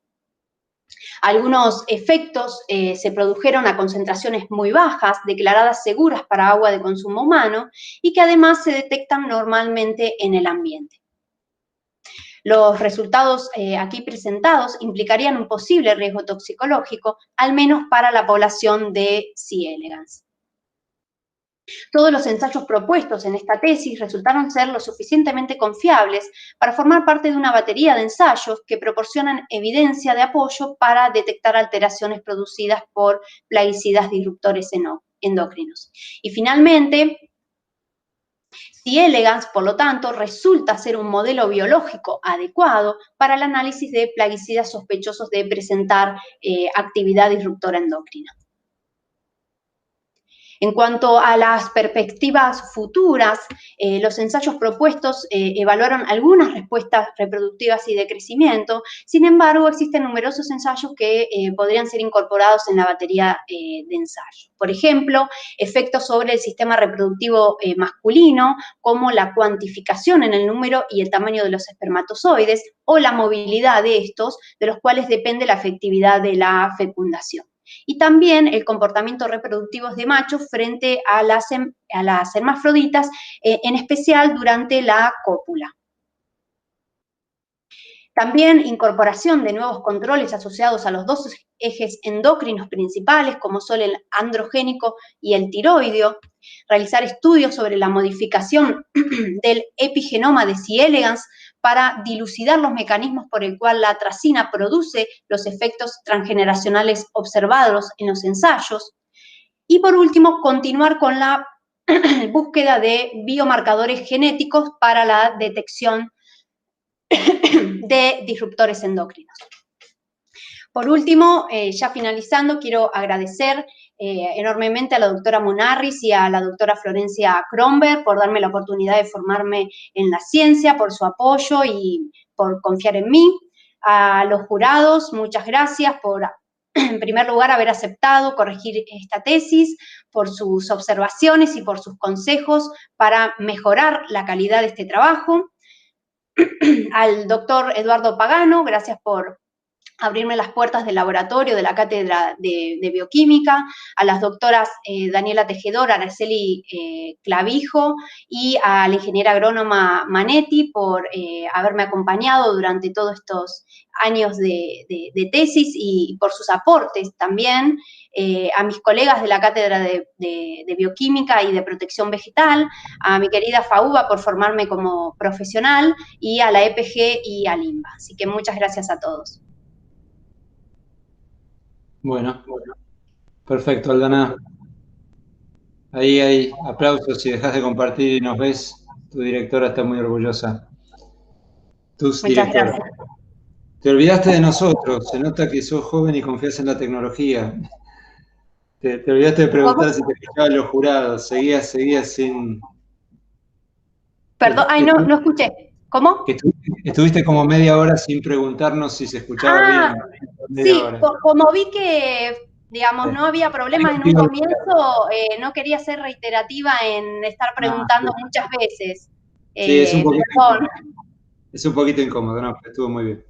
Algunos efectos se produjeron a concentraciones muy bajas, declaradas seguras para agua de consumo humano, y que además se detectan normalmente en el ambiente. Los resultados aquí presentados implicarían un posible riesgo toxicológico, al menos para la población de C. elegans. Todos los ensayos propuestos en esta tesis resultaron ser lo suficientemente confiables para formar parte de una batería de ensayos que proporcionan evidencia de apoyo para detectar alteraciones producidas por plaguicidas disruptores endocrinos. Y finalmente, C. elegans, por lo tanto, resulta ser un modelo biológico adecuado para el análisis de plaguicidas sospechosos de presentar actividad disruptora endocrina. En cuanto a las perspectivas futuras, los ensayos propuestos evaluaron algunas respuestas reproductivas y de crecimiento. Sin embargo, existen numerosos ensayos que podrían ser incorporados en la batería de ensayo. Por ejemplo, efectos sobre el sistema reproductivo masculino, como la cuantificación en el número y el tamaño de los espermatozoides, o la movilidad de estos, de los cuales depende la efectividad de la fecundación. Y también el comportamiento reproductivo de machos frente a las hermafroditas, en especial durante la cópula. También incorporación de nuevos controles asociados a los 2 ejes endocrinos principales, como son el androgénico y el tiroideo. Realizar estudios sobre la modificación del epigenoma de C. elegans para dilucidar los mecanismos por el cual la atracina produce los efectos transgeneracionales observados en los ensayos. Y por último, continuar con la búsqueda de biomarcadores genéticos para la detección de disruptores endocrinos. Por último, ya finalizando, quiero agradecer enormemente a la doctora Munarriz y a la doctora Florencia Kronberg por darme la oportunidad de formarme en la ciencia, por su apoyo y por confiar en mí. A los jurados, muchas gracias por, en primer lugar, haber aceptado corregir esta tesis, por sus observaciones y por sus consejos para mejorar la calidad de este trabajo. Al doctor Eduardo Pagano, gracias por abrirme las puertas del laboratorio de la cátedra de bioquímica, a las doctoras Daniela Tejedor, Araceli Clavijo y a la ingeniera agrónoma Manetti por haberme acompañado durante todos estos años de tesis y por sus aportes también, a mis colegas de la cátedra de bioquímica y de protección vegetal, a mi querida FAUBA por formarme como profesional y a la EPG y al INBA. Así que muchas gracias a todos. Bueno, perfecto, Aldana. Ahí hay aplausos si dejas de compartir y nos ves. Tu directora está muy orgullosa. Tus directoras. Gracias. Te olvidaste de nosotros. Se nota que sos joven y confías en la tecnología. Te olvidaste de preguntar si te escuchaban los jurados. Seguías sin... Perdón, ay, no escuché. ¿Cómo? Que estuviste como media hora sin preguntarnos si se escuchaba bien. Media Sí, hora. como vi que, digamos, no había problemas en un Digo, comienzo, no quería ser reiterativa en estar preguntando muchas veces. sí, Perdón. es un poquito incómodo, ¿no? Estuvo muy bien.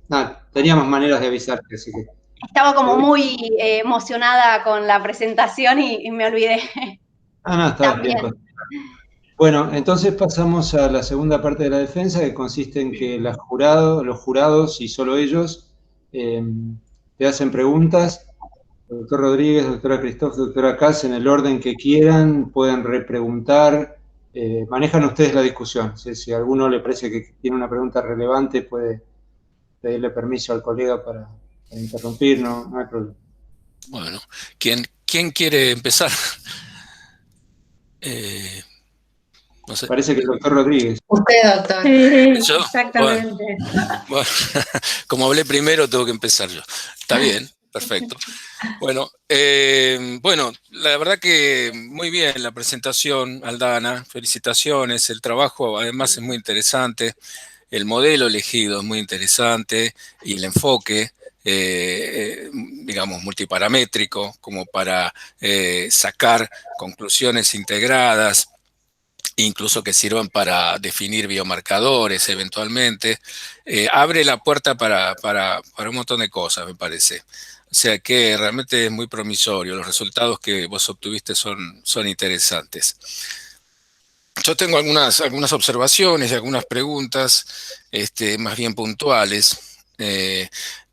Teníamos maneras de avisarte, así que... Estaba como muy emocionada con la presentación y me olvidé No, está bien. también. Bueno, entonces pasamos a la segunda parte de la defensa, que consiste en que los jurados y solo ellos te hacen preguntas. Doctor Rodríguez, doctora Christoph, doctora Kass, en el orden que quieran, pueden repreguntar. Manejan ustedes la discusión. Si a alguno le parece que tiene una pregunta relevante, puede pedirle permiso al colega para interrumpir, no hay problema. Bueno, ¿quién quiere empezar? No sé. Parece que el doctor Rodríguez. Usted, doctor. Sí, ¿Yo? exactamente. Bueno, como hablé primero, tengo que empezar yo. Está bien, perfecto. Bueno, la verdad que muy bien la presentación, Aldana. Felicitaciones. El trabajo además es muy interesante. El modelo elegido es muy interesante y el enfoque, digamos, multiparamétrico, como para sacar conclusiones integradas, incluso que sirvan para definir biomarcadores eventualmente, abre la puerta para un montón de cosas, me parece. O sea que realmente es muy promisorio. Los resultados que vos obtuviste son interesantes. Yo tengo algunas observaciones y algunas preguntas más bien puntuales.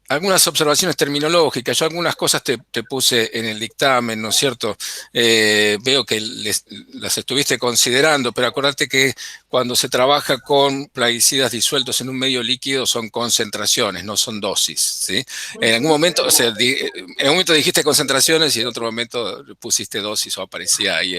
Algunas observaciones terminológicas. Yo algunas cosas te puse en el dictamen, ¿no es cierto? Veo que las estuviste considerando, pero acordate que cuando se trabaja con plaguicidas disueltos en un medio líquido son concentraciones, no son dosis, ¿sí? En algún momento, o sea, en un momento dijiste concentraciones y en otro momento pusiste dosis o aparecía ahí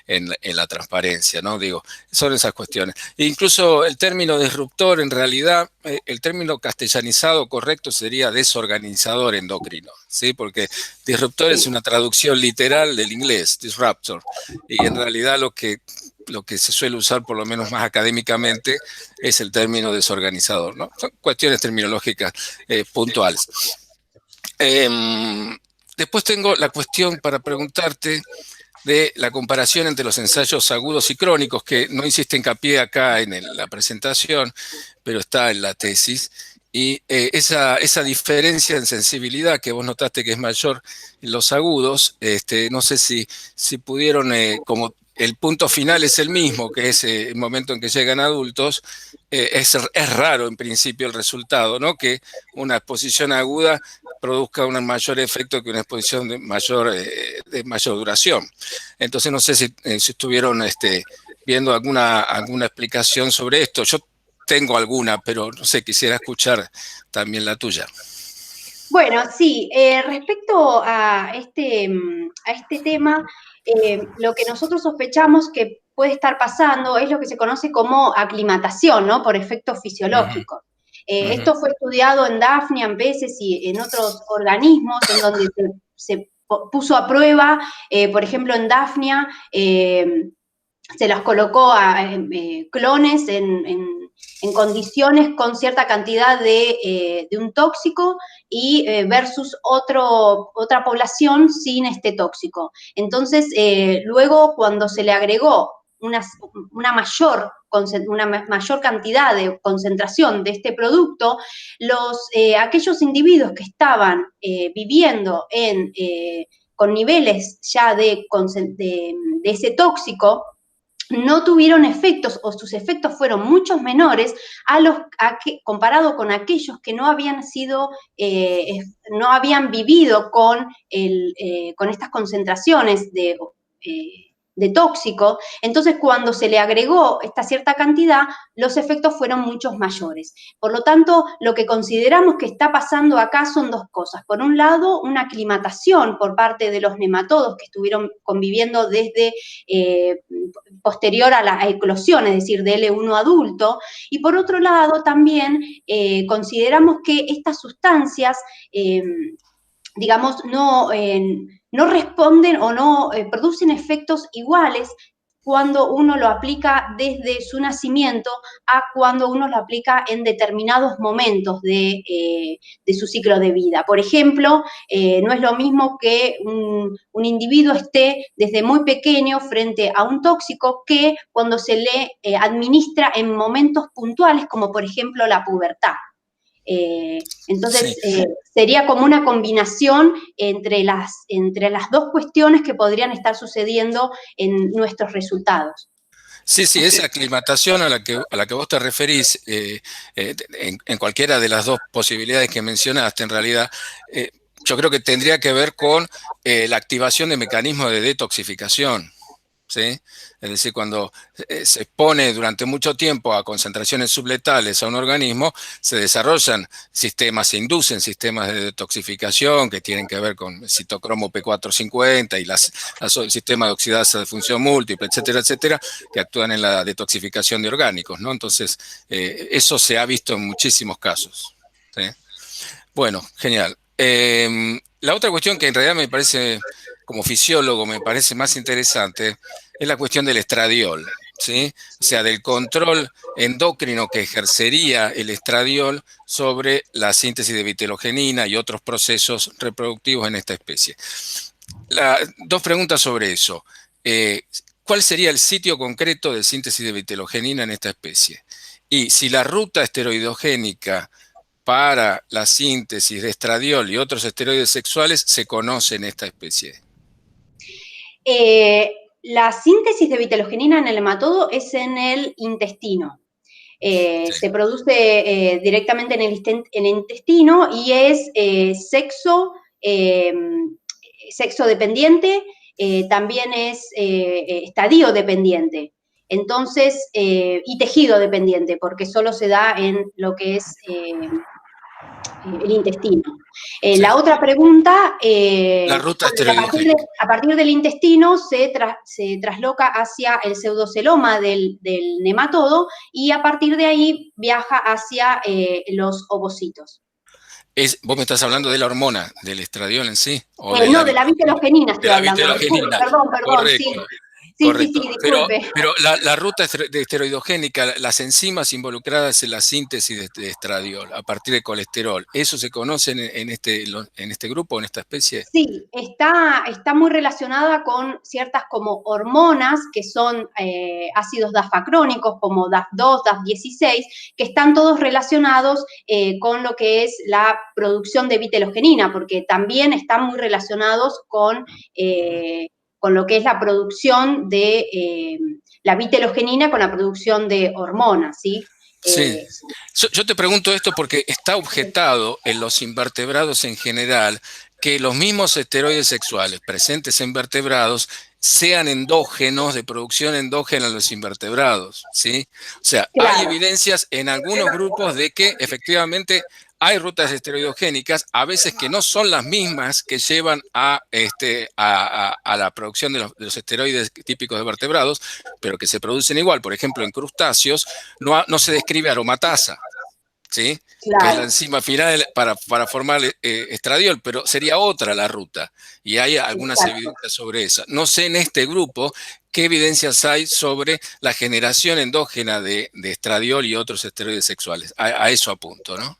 en la transparencia, ¿no? Digo, son esas cuestiones. E incluso el término disruptor, en realidad, el término castellanizado correcto sería desorganizador endocrino, ¿sí? Porque disruptor es una traducción literal del inglés, disruptor, y en realidad lo que se suele usar, por lo menos más académicamente, es el término desorganizador, ¿no? Son cuestiones terminológicas puntuales. Después tengo la cuestión para preguntarte de la comparación entre los ensayos agudos y crónicos, que no hiciste hincapié acá en la presentación, pero está en la tesis. Y esa diferencia en sensibilidad que vos notaste que es mayor en los agudos, no sé si pudieron, como el punto final es el mismo, que es el momento en que llegan adultos, es raro en principio el resultado, ¿no? Que una exposición aguda produzca un mayor efecto que una exposición de mayor duración. Entonces no sé si estuvieron viendo alguna explicación sobre esto. Yo tengo alguna, pero no sé, quisiera escuchar también la tuya. Bueno, sí, respecto a este tema, lo que nosotros sospechamos que puede estar pasando es lo que se conoce como aclimatación, ¿no? Por efectos fisiológicos. Esto fue estudiado en Daphnia, en peces y en otros organismos, en donde se puso a prueba, por ejemplo, en Daphnia, se los colocó a clones en condiciones con cierta cantidad de un tóxico y versus otra población sin este tóxico. Entonces, luego cuando se le agregó una mayor cantidad de concentración de este producto, aquellos individuos que estaban viviendo con niveles ya de ese tóxico, no tuvieron efectos o sus efectos fueron mucho menores comparado con aquellos que no habían vivido con estas concentraciones de tóxico. Entonces, cuando se le agregó esta cierta cantidad, los efectos fueron muchos mayores. Por lo tanto, lo que consideramos que está pasando acá son dos cosas. Por un lado, una aclimatación por parte de los nematodos que estuvieron conviviendo desde posterior a la eclosión, es decir, de L1 adulto, y por otro lado también consideramos que estas sustancias digamos, no responden o no producen efectos iguales cuando uno lo aplica desde su nacimiento a cuando uno lo aplica en determinados momentos de su ciclo de vida. Por ejemplo, no es lo mismo que un individuo esté desde muy pequeño frente a un tóxico que cuando se le administra en momentos puntuales, como por ejemplo la pubertad. Entonces, Sí. sería como una combinación entre las dos cuestiones que podrían estar sucediendo en nuestros resultados. Sí, sí, esa aclimatación a la que vos te referís, en cualquiera de las dos posibilidades que mencionaste, en realidad, yo creo que tendría que ver con la activación de mecanismos de detoxificación. ¿Sí? Es decir, cuando se expone durante mucho tiempo a concentraciones subletales a un organismo, se desarrollan sistemas, se inducen sistemas de detoxificación que tienen que ver con citocromo P450 y el sistema de oxidasa de función múltiple, etcétera, etcétera, que actúan en la detoxificación de orgánicos, ¿no? Entonces, eso se ha visto en muchísimos casos. ¿Sí? Bueno, genial. La otra cuestión que en realidad me parece, como fisiólogo, me parece más interesante, es la cuestión del estradiol, ¿sí? O sea, del control endocrino que ejercería el estradiol sobre la síntesis de vitelogenina y otros procesos reproductivos en esta especie. Dos preguntas sobre eso. ¿Cuál sería el sitio concreto de síntesis de vitelogenina en esta especie? Y si la ruta esteroidogénica para la síntesis de estradiol y otros esteroides sexuales se conoce en esta especie. La síntesis de vitelogenina en el hematodo es en el intestino. Sí. Se produce directamente en el intestino y es sexo dependiente, también es estadio dependiente. Entonces, y tejido dependiente, porque solo se da en lo que es el intestino. Sí. La otra pregunta, La ruta esteroidogénica. a partir del intestino se trasloca hacia el pseudoceloma del nematodo y a partir de ahí viaja hacia los ovocitos. Vos me estás hablando de la hormona, del estradiol en sí, o No, de la vitelogenina de estoy la hablando, disculpe, vitelogenina. perdón, sí. Correcto, Sí, correcto. disculpe. Pero la ruta de esteroidogénica, las enzimas involucradas en la síntesis de estradiol a partir de colesterol, ¿eso se conoce en este grupo, en esta especie? Sí, está muy relacionada con ciertas como hormonas que son ácidos dafacrónicos como DAF2, DAF16, que están todos relacionados con lo que es la producción de vitelogenina, porque también están muy relacionados con lo que es la producción de la vitelogenina con la producción de hormonas, ¿sí? Sí. Yo te pregunto esto porque está objetado en los invertebrados en general que los mismos esteroides sexuales presentes en vertebrados sean endógenos, de producción endógena en los invertebrados, ¿sí? O sea, hay Claro. evidencias en algunos grupos de que efectivamente hay rutas esteroidogénicas, a veces que no son las mismas que llevan a la producción de los esteroides típicos de vertebrados, pero que se producen igual. Por ejemplo, en crustáceos no se describe aromatasa, ¿sí? Que es la Claro. enzima final para formar estradiol, pero sería otra la ruta. Y hay algunas Exacto. evidencias sobre esa. No sé en este grupo qué evidencias hay sobre la generación endógena de estradiol y otros esteroides sexuales. A eso apunto, ¿no?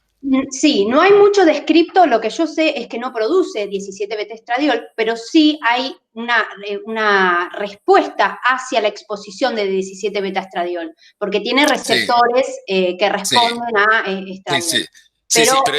Sí, no hay mucho descripto, lo que yo sé es que no produce 17-beta-estradiol, pero sí hay una respuesta hacia la exposición de 17-beta-estradiol, porque tiene Sí, receptores que sí, responden a sí, sí. estradiol. Sí, Pero sí, pero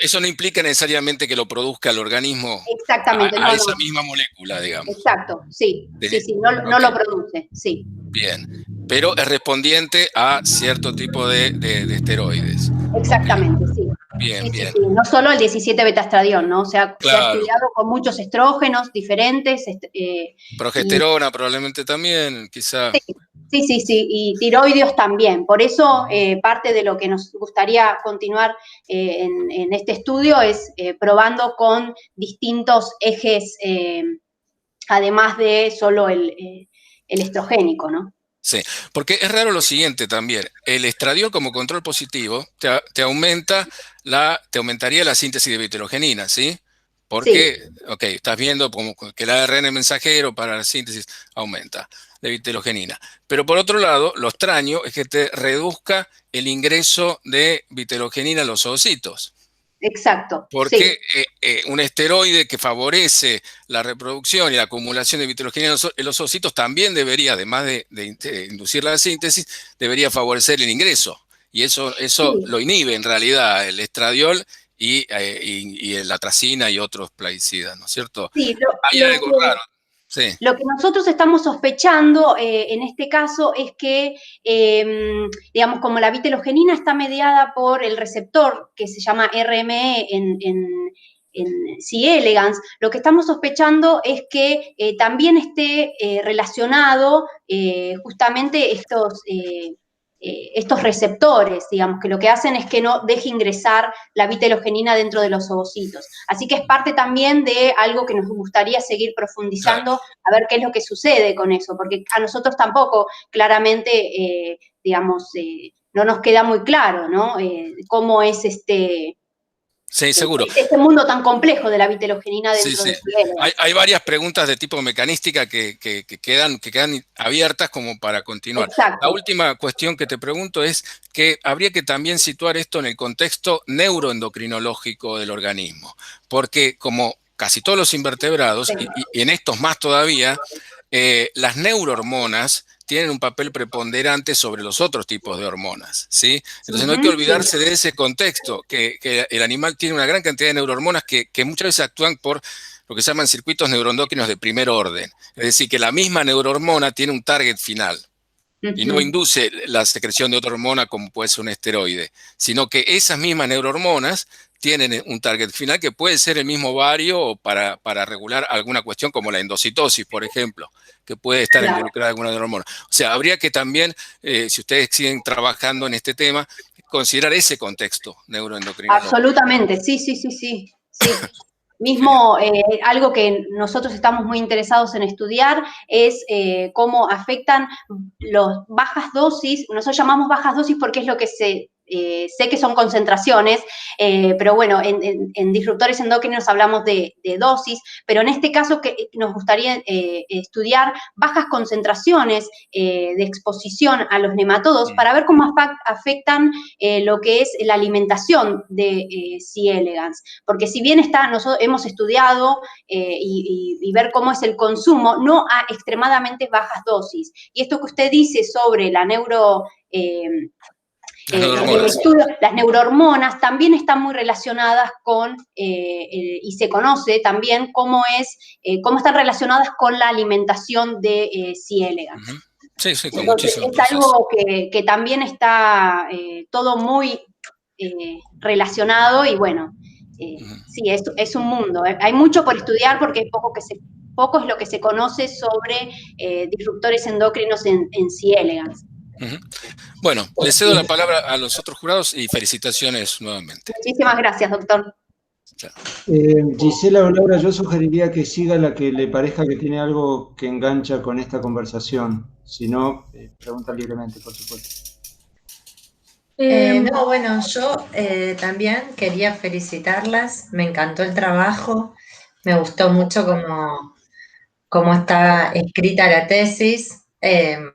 eso no implica necesariamente que lo produzca el organismo exactamente, a no, esa no, misma molécula, digamos. exacto, sí, ¿Sí? no Ok, lo produce, sí. bien. Pero es respondiente a cierto tipo de esteroides. Ok, Exactamente, sí. bien, Sí, bien. no solo el 17-beta-estradiol, ¿no? O sea, se ha Claro. estudiado con muchos estrógenos diferentes, y Progesterona probablemente también, quizá. sí, y tiroideos también. Por eso, parte de lo que nos gustaría continuar en este estudio es probando con distintos ejes, además de solo el estrogénico, ¿no? Sí, porque es raro lo siguiente también. El estradiol como control positivo te aumentaría la síntesis de vitelogenina, ¿sí? Porque, ok, estás viendo como que el ARN mensajero para la síntesis aumenta de vitelogenina. Pero por otro lado, lo extraño es que te reduzca el ingreso de vitelogenina a los ovocitos. Exacto. Porque un esteroide que favorece la reproducción y la acumulación de vitelogenina en los ovocitos también debería, además de inducir la síntesis, debería favorecer el ingreso. Y eso lo inhibe en realidad el estradiol y la atracina y otros plaguicidas, ¿no es cierto? Sí, Hay algo raro. Sí. Lo que nosotros estamos sospechando en este caso es que, digamos, como la vitelogenina está mediada por el receptor que se llama RME en C. elegans, lo que estamos sospechando es que también esté relacionado justamente estos receptores, digamos, que lo que hacen es que no deje ingresar la vitelogenina dentro de los ovocitos. Así que es parte también de algo que nos gustaría seguir profundizando, a ver qué es lo que sucede con eso, porque a nosotros tampoco claramente, digamos, no nos queda muy claro, ¿no? Cómo es Sí, seguro. Este mundo tan complejo de la vitelogenina dentro de su hay varias preguntas de tipo mecanística que quedan abiertas como para continuar. Exacto. La última cuestión que te pregunto es que habría que también situar esto en el contexto neuroendocrinológico del organismo, porque como casi todos los invertebrados, y en estos más todavía, las neurohormonas tienen un papel preponderante sobre los otros tipos de hormonas, ¿sí? Entonces no hay que olvidarse de ese contexto, que el animal tiene una gran cantidad de neurohormonas que muchas veces actúan por lo que se llaman circuitos neuroendocrinos de primer orden. Es decir, que la misma neurohormona tiene un target final y no induce la secreción de otra hormona como puede ser un esteroide, sino que esas mismas neurohormonas tienen un target final que puede ser el mismo ovario o para regular alguna cuestión como la endocitosis, por ejemplo, que puede estar involucrada alguna hormona. O sea, habría que también, si ustedes siguen trabajando en este tema, considerar ese contexto neuroendocrinológico. Absolutamente, sí. Mismo, algo que nosotros estamos muy interesados en estudiar es cómo afectan las bajas dosis. Nosotros llamamos bajas dosis porque es lo que sé que son concentraciones, pero bueno, en disruptores endocrinos hablamos de dosis, pero en este caso que nos gustaría estudiar bajas concentraciones de exposición a los nematodos para ver cómo afectan lo que es la alimentación de C. elegans, porque si bien nosotros hemos estudiado y ver cómo es el consumo, no a extremadamente bajas dosis. Y esto que usted dice sobre la las neurohormonas también están muy relacionadas con, y se conoce también cómo están relacionadas con la alimentación de C. elegans. Sí, con entonces, muchísimo es algo que también está todo muy relacionado y bueno, sí, es un mundo. Hay mucho por estudiar porque poco es lo que se conoce sobre disruptores endocrinos en C. elegans. Bueno, le cedo la palabra a los otros jurados y felicitaciones nuevamente. Muchísimas gracias, doctor. Gisela o Laura, yo sugeriría que siga la que le parezca que tiene algo que engancha con esta conversación. Si no, pregunta libremente, por supuesto. No, bueno, yo también quería felicitarlas. Me encantó el trabajo. Me gustó mucho cómo está escrita la tesis.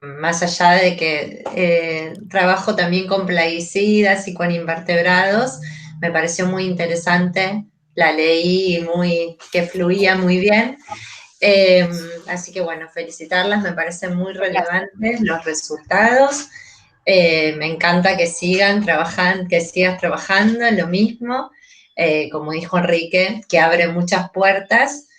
Más allá de que trabajo también con plaguicidas y con invertebrados, me pareció muy interesante, la leí que fluía muy bien, así que bueno, felicitarlas, me parecen muy relevantes los resultados, me encanta que sigas trabajando en lo mismo, como dijo Enrique, que abre muchas puertas.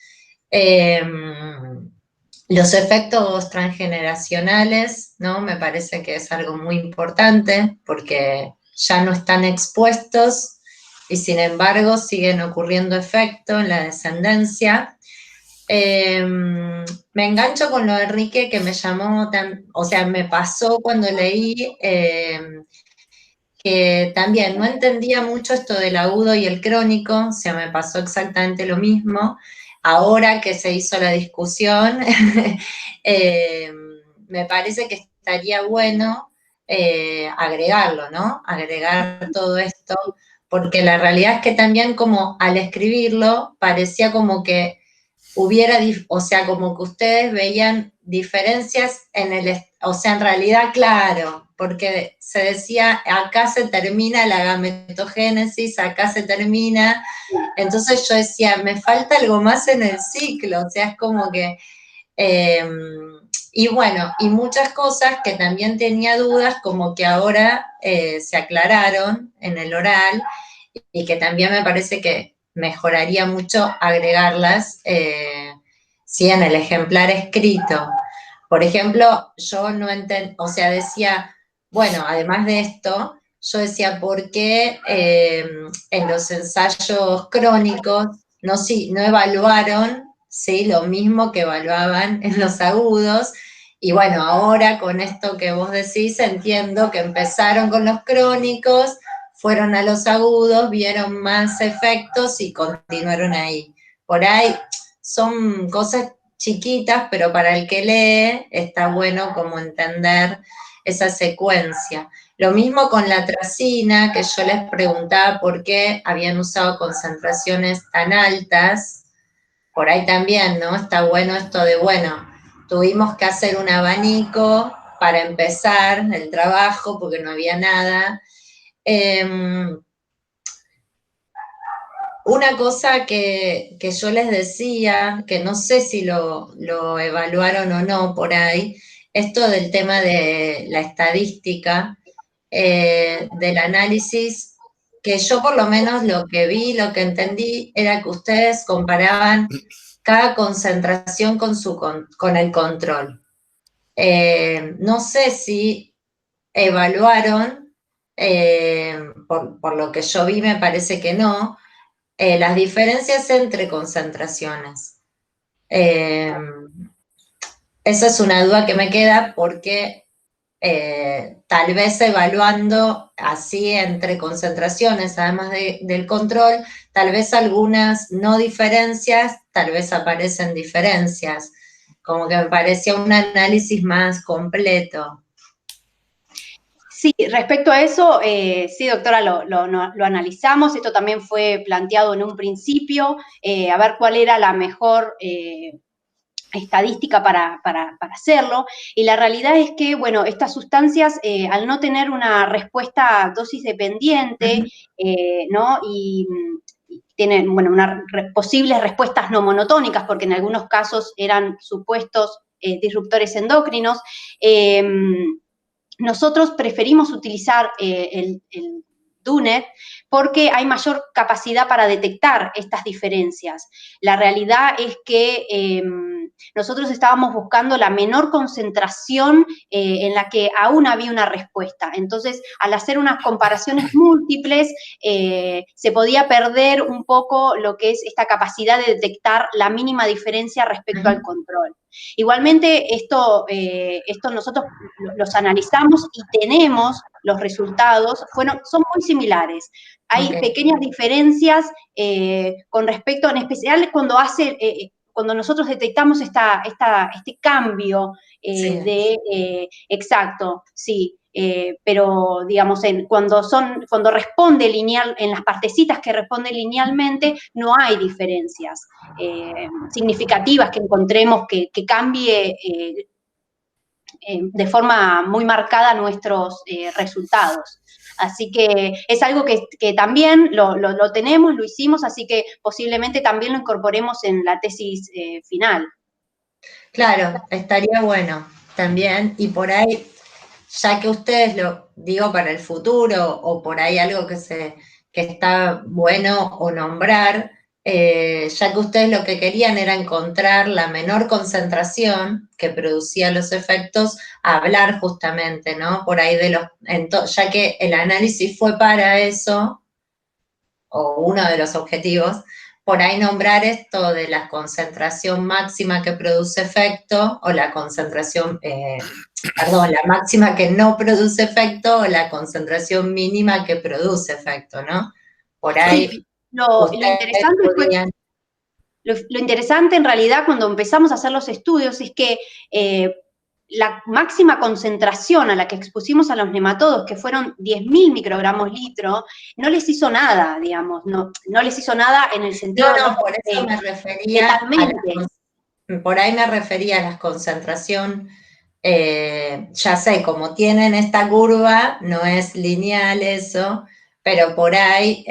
Los efectos transgeneracionales, ¿no? Me parece que es algo muy importante porque ya no están expuestos y sin embargo siguen ocurriendo efectos en la descendencia. Me engancho con lo de Enrique que me llamó, me pasó cuando leí que también no entendía mucho esto del agudo y el crónico, o sea, me pasó exactamente lo mismo. Ahora que se hizo la discusión, me parece que estaría bueno agregarlo, ¿no? Agregar todo esto, porque la realidad es que también como al escribirlo parecía como que hubiera, o sea, como que ustedes veían diferencias en o sea, en realidad, claro, porque se decía, acá se termina la gametogénesis, acá se termina, entonces yo decía, me falta algo más en el ciclo, o sea, es como que, y bueno, y muchas cosas que también tenía dudas, como que ahora se aclararon en el oral, y que también me parece que mejoraría mucho agregarlas, sí, en el ejemplar escrito. Por ejemplo, yo no entendí, o sea, decía, bueno, además de esto, yo decía, ¿por qué en los ensayos crónicos no evaluaron, sí, lo mismo que evaluaban en los agudos? Y bueno, ahora con esto que vos decís, entiendo que empezaron con los crónicos, fueron a los agudos, vieron más efectos y continuaron ahí. Por ahí son cosas chiquitas, pero para el que lee está bueno como entender esa secuencia. Lo mismo con la tracina, que yo les preguntaba por qué habían usado concentraciones tan altas. Por ahí también, ¿no? Está bueno esto de, bueno, tuvimos que hacer un abanico para empezar el trabajo porque no había nada. Una cosa que yo les decía, que no sé si lo evaluaron o no por ahí, esto del tema de la estadística, del análisis, que yo por lo menos lo que vi, lo que entendí, era que ustedes comparaban cada concentración con el control. No sé si evaluaron, por lo que yo vi me parece que no, las diferencias entre concentraciones. Esa es una duda que me queda porque tal vez evaluando así entre concentraciones, además del control, tal vez algunas no diferencias, tal vez aparecen diferencias. Como que me parecía un análisis más completo. Sí, respecto a eso, sí, doctora, lo analizamos. Esto también fue planteado en un principio, a ver cuál era la mejor estadística para hacerlo, y la realidad es que, bueno, estas sustancias, al no tener una respuesta dosis dependiente, ¿no? Y tienen, bueno, posibles respuestas no monotónicas, porque en algunos casos eran supuestos disruptores endocrinos, nosotros preferimos utilizar el DUNET porque hay mayor capacidad para detectar estas diferencias. La realidad es que nosotros estábamos buscando la menor concentración en la que aún había una respuesta. Entonces, al hacer unas comparaciones múltiples, se podía perder un poco lo que es esta capacidad de detectar la mínima diferencia respecto al control. Igualmente, esto nosotros los analizamos y tenemos los resultados, son muy similares. Hay pequeñas diferencias con respecto, en especial cuando nosotros detectamos este cambio exacto, sí. Pero digamos, cuando responde lineal, en las partecitas que responde linealmente, no hay diferencias significativas que encontremos que cambie de forma muy marcada nuestros resultados. Así que es algo que también lo tenemos, lo hicimos, así que posiblemente también lo incorporemos en la tesis final. Claro, estaría bueno también, y por ahí, ya que ustedes lo digo para el futuro, o por ahí algo que está bueno o nombrar, ya que ustedes lo que querían era encontrar la menor concentración que producía los efectos, hablar justamente, ¿no? Por ahí ya que el análisis fue para eso, o uno de los objetivos, por ahí nombrar esto de la concentración máxima que produce efecto, o la concentración, la máxima que no produce efecto, o la concentración mínima que produce efecto, ¿no? Por ahí, sí, lo interesante podrían... Lo interesante en realidad cuando empezamos a hacer los estudios es que la máxima concentración a la que expusimos a los nematodos, que fueron 10.000 microgramos litro, no les hizo nada, digamos, no les hizo nada en el sentido... No, por eso me refería por ahí me refería a la concentración. Ya sé, como tienen esta curva, no es lineal eso, pero por ahí,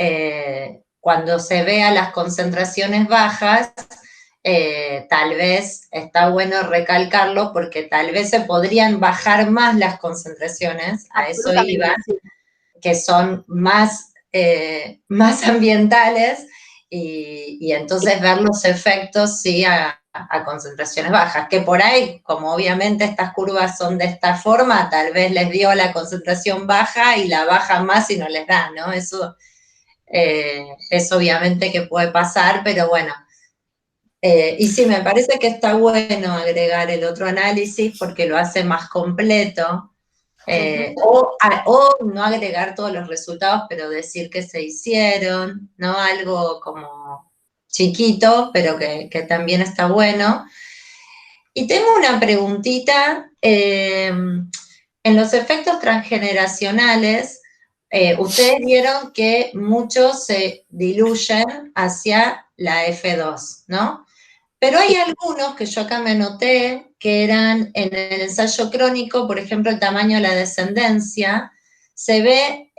cuando se vean las concentraciones bajas, tal vez está bueno recalcarlo, porque tal vez se podrían bajar más las concentraciones, a eso iba, que son más ambientales, y entonces ver los efectos, sí, a concentraciones bajas, que por ahí, como obviamente estas curvas son de esta forma, tal vez les dio la concentración baja y la bajan más y no les da, ¿no? Eso es obviamente que puede pasar, pero bueno. Y sí, me parece que está bueno agregar el otro análisis porque lo hace más completo. O no agregar todos los resultados, pero decir que se hicieron, ¿no? Algo como chiquito, pero que también está bueno. Y tengo una preguntita. En los efectos transgeneracionales, ustedes vieron que muchos se diluyen hacia la F2, ¿no? Pero hay algunos que yo acá me anoté que eran en el ensayo crónico, por ejemplo, el tamaño de la descendencia, se ve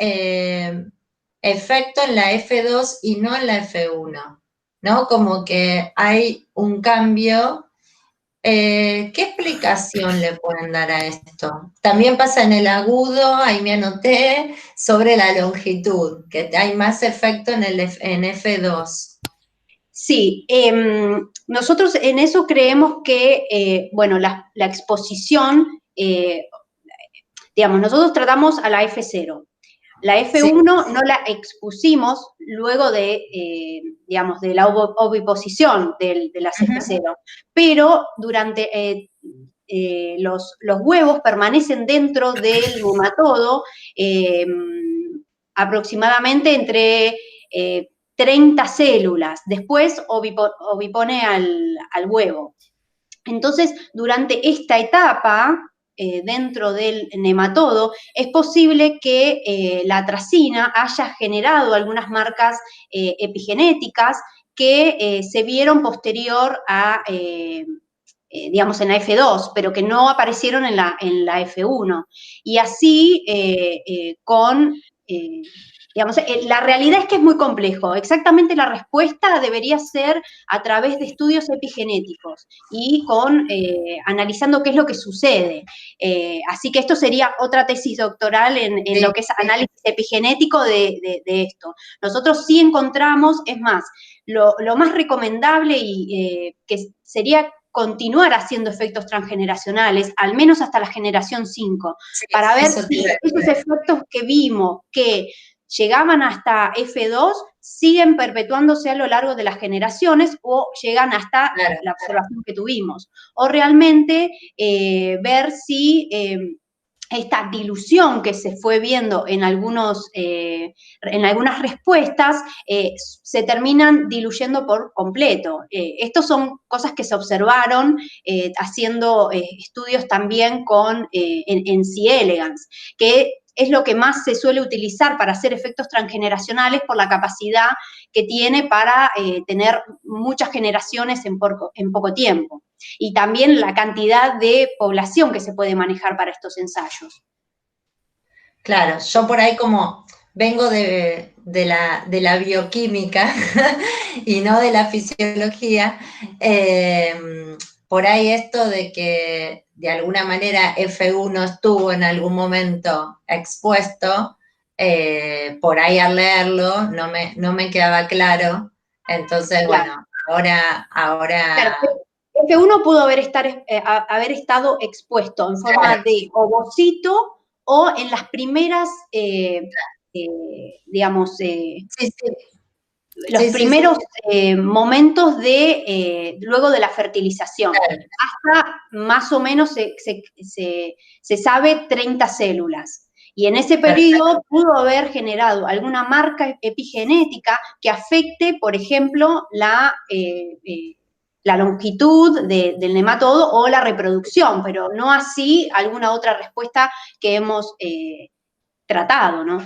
efecto en la F2 y no en la F1, ¿no? Como que hay un cambio. ¿Qué explicación le pueden dar a esto? También pasa en el agudo, ahí me anoté, sobre la longitud, que hay más efecto en F2. Sí, nosotros en eso creemos que, bueno, la exposición, digamos, nosotros tratamos a la F0. La F1 no la expusimos luego de, digamos, de la oviposición de las F0, pero durante los huevos permanecen dentro del nematodo aproximadamente entre 30 células, después ovipone al huevo. Entonces, durante esta etapa, dentro del nematodo, es posible que la atracina haya generado algunas marcas epigenéticas que se vieron posterior a, digamos, en la F2, pero que no aparecieron en la F1. Y así digamos, la realidad es que es muy complejo. Exactamente la respuesta debería ser a través de estudios epigenéticos y analizando qué es lo que sucede. Así que esto sería otra tesis doctoral en lo que es análisis epigenético de esto. Nosotros sí encontramos, es más, lo más recomendable y que sería continuar haciendo efectos transgeneracionales, al menos hasta la generación 5, para ver si esos efectos que vimos, que llegaban hasta F2, siguen perpetuándose a lo largo de las generaciones o llegan hasta la observación que tuvimos. O realmente ver si esta dilución que se fue viendo en algunas respuestas se terminan diluyendo por completo. Estas son cosas que se observaron haciendo estudios también en C. elegans, que es lo que más se suele utilizar para hacer efectos transgeneracionales por la capacidad que tiene para tener muchas generaciones en poco tiempo. Y también la cantidad de población que se puede manejar para estos ensayos. Claro, yo por ahí como vengo de la bioquímica y no de la fisiología, por ahí esto de que de alguna manera F1 estuvo en algún momento expuesto, por ahí al leerlo no me quedaba claro. Entonces, bueno, ahora... Claro, F1 pudo haber estado expuesto en forma de ovocito o en las primeras, digamos, los primeros momentos luego de la fertilización. Hasta más o menos se sabe 30 células. Y en ese periodo pudo haber generado alguna marca epigenética que afecte, por ejemplo, la longitud del nematodo o la reproducción, pero no así alguna otra respuesta que hemos tratado, ¿no?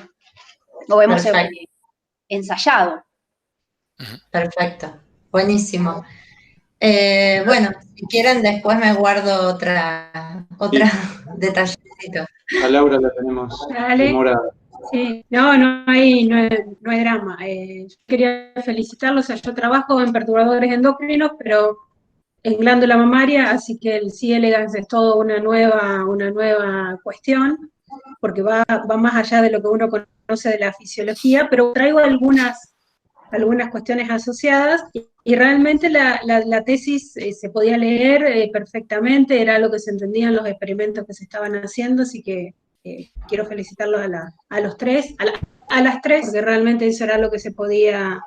O hemos ensayado. Perfecto, buenísimo. Bueno, si quieren después me guardo otra detallecito. A Laura la tenemos demorada. Sí, no hay drama. Yo quería felicitarlos, o sea, yo trabajo en perturbadores endocrinos, pero en glándula mamaria, así que el C. elegans es toda una nueva cuestión, porque va más allá de lo que uno conoce de la fisiología, pero traigo algunas cuestiones asociadas y realmente la tesis se podía leer perfectamente, era lo que se entendía en los experimentos que se estaban haciendo, así que quiero felicitarlos a los tres, a las tres, porque realmente eso era lo que se podía,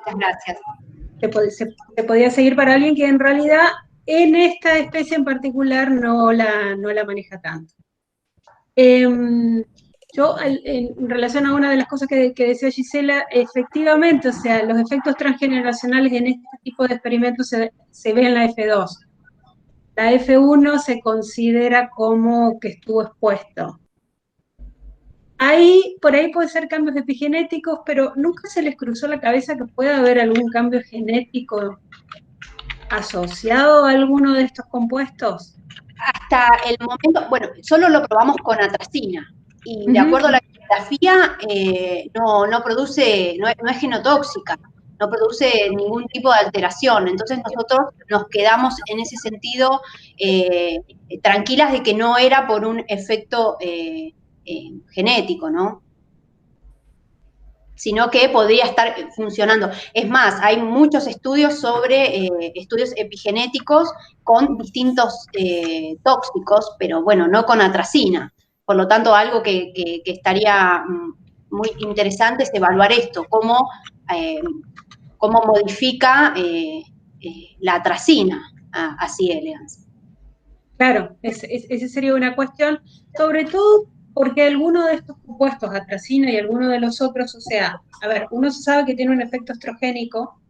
se podía seguir para alguien que en realidad en esta especie en particular no la maneja tanto. Yo, en relación a una de las cosas que decía Gisela, efectivamente, o sea, los efectos transgeneracionales en este tipo de experimentos se ven en la F2. La F1 se considera como que estuvo expuesto. Por ahí puede ser cambios epigenéticos, pero nunca se les cruzó la cabeza que pueda haber algún cambio genético asociado a alguno de estos compuestos. Hasta el momento, bueno, solo lo probamos con atracina. Y de acuerdo a la bibliografía, no produce, no es genotóxica, no produce ningún tipo de alteración. Entonces nosotros nos quedamos en ese sentido tranquilas de que no era por un efecto genético, ¿no? Sino que podría estar funcionando. Es más, hay muchos estudios sobre estudios epigenéticos con distintos tóxicos, pero bueno, no con atracina. Por lo tanto, algo que estaría muy interesante es evaluar esto, cómo modifica la atracina a C. elegans. Claro, esa sería una cuestión, sobre todo porque alguno de estos compuestos, atracina y alguno de los otros, o sea, a ver, uno sabe que tiene un efecto estrogénico,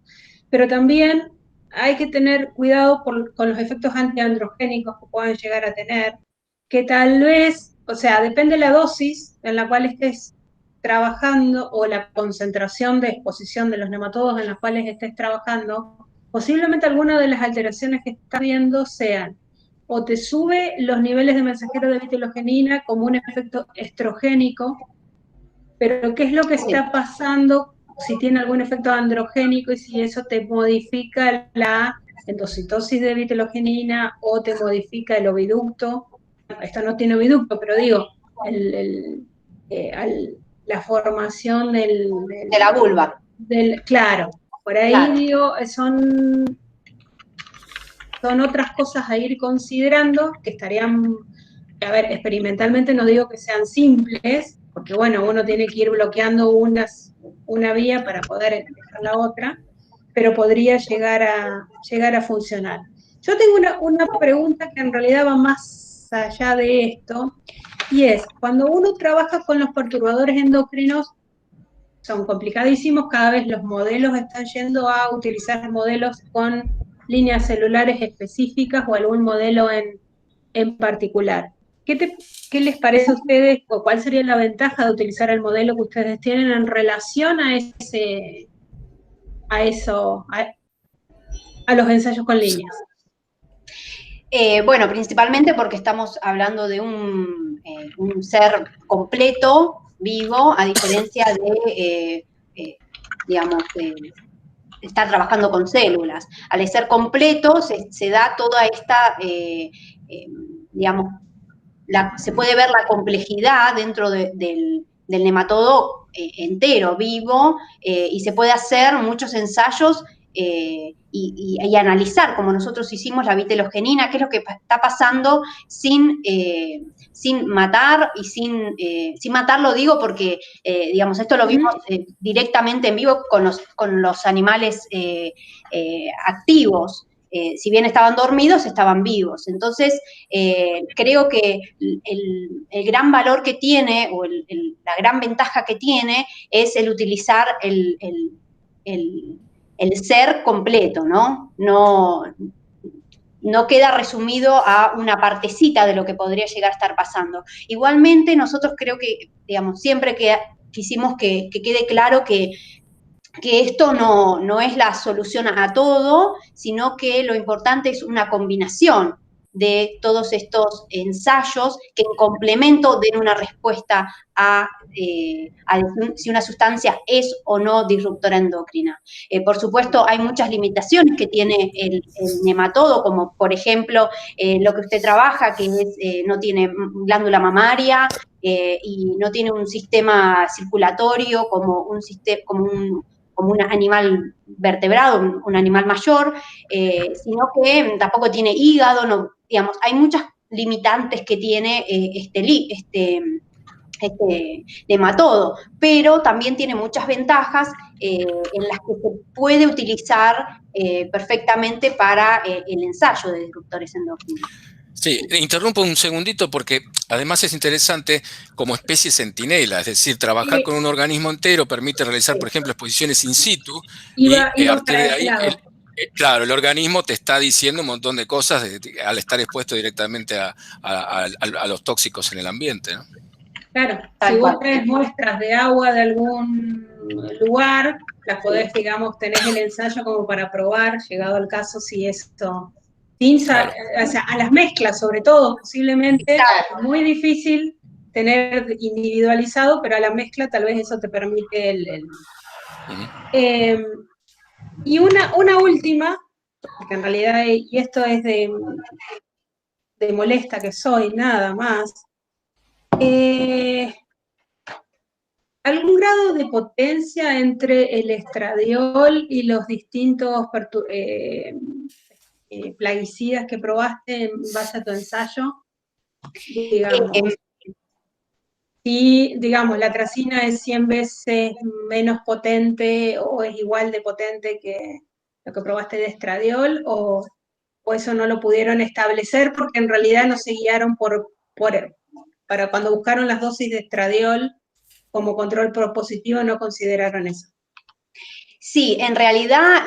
pero también hay que tener cuidado con los efectos antiandrogénicos que puedan llegar a tener, que tal vez, o sea, depende de la dosis en la cual estés trabajando o la concentración de exposición de los nematodos en los cuales estés trabajando, posiblemente algunas de las alteraciones que estás viendo sean o te sube los niveles de mensajero de vitelogenina como un efecto estrogénico, pero ¿qué es lo que está pasando si tiene algún efecto androgénico y si eso te modifica la endocitosis de vitelogenina o te modifica el oviducto? Esto no tiene oviducto, pero digo, la formación de la vulva. Claro, por ahí claro. Digo, son otras cosas a ir considerando que estarían, a ver, experimentalmente no digo que sean simples, porque bueno, uno tiene que ir bloqueando una vía para poder dejar la otra, pero podría llegar a funcionar. Yo tengo una pregunta que en realidad va más allá de esto, y es, cuando uno trabaja con los perturbadores endocrinos, son complicadísimos, cada vez los modelos están yendo a utilizar modelos con líneas celulares específicas o algún modelo en particular. ¿Qué les parece a ustedes o cuál sería la ventaja de utilizar el modelo que ustedes tienen en relación a los ensayos con líneas? Bueno, principalmente porque estamos hablando de un ser completo, vivo, a diferencia de, digamos, estar trabajando con células. Al ser completo se da toda esta, digamos, se puede ver la complejidad dentro del nematodo entero, vivo, y se puede hacer muchos ensayos y analizar, como nosotros hicimos, la vitelogenina, qué es lo que está pasando sin matar y sin matarlo, digo, porque, digamos, esto lo vimos directamente en vivo con los animales activos. Si bien estaban dormidos, estaban vivos. Entonces, creo que el gran valor que tiene, o la gran ventaja que tiene, es el utilizar el ser completo, ¿no? no queda resumido a una partecita de lo que podría llegar a estar pasando. Igualmente, nosotros creo que, digamos, siempre que quisimos que quede claro que esto no es la solución a todo, sino que lo importante es una combinación de todos estos ensayos que en complemento den una respuesta a si una sustancia es o no disruptora endocrina. Por supuesto, hay muchas limitaciones que tiene el nematodo, como por ejemplo lo que usted trabaja, que es, no tiene glándula mamaria y no tiene un sistema circulatorio como un animal vertebrado, un animal mayor, sino que tampoco tiene hígado, no, digamos, hay muchas limitantes que tiene este nematodo, pero también tiene muchas ventajas en las que se puede utilizar perfectamente para el ensayo de disruptores endócrinos. Sí, interrumpo un segundito porque además es interesante como especie centinela, es decir, trabajar con un organismo entero permite realizar, por ejemplo, exposiciones in situ y a partir de ahí, claro, el organismo te está diciendo un montón de cosas al estar expuesto directamente a los tóxicos en el ambiente, ¿no? Claro, si vos tenés muestras de agua de algún lugar, las podés, digamos, tenés el ensayo como para probar, llegado el caso, si esto... Claro. O sea, a las mezclas, sobre todo, posiblemente, es muy difícil tener individualizado, pero a la mezcla tal vez eso te permite y una última, porque en realidad, y esto es de molesta que soy, nada más, ¿algún grado de potencia entre el estradiol y los distintos plaguicidas que probaste en base a tu ensayo? Digamos, si, digamos, la atracina es 100 veces menos potente o es igual de potente que lo que probaste de estradiol, o eso no lo pudieron establecer porque en realidad no se guiaron para cuando buscaron las dosis de estradiol como control propositivo no consideraron eso. Sí, en realidad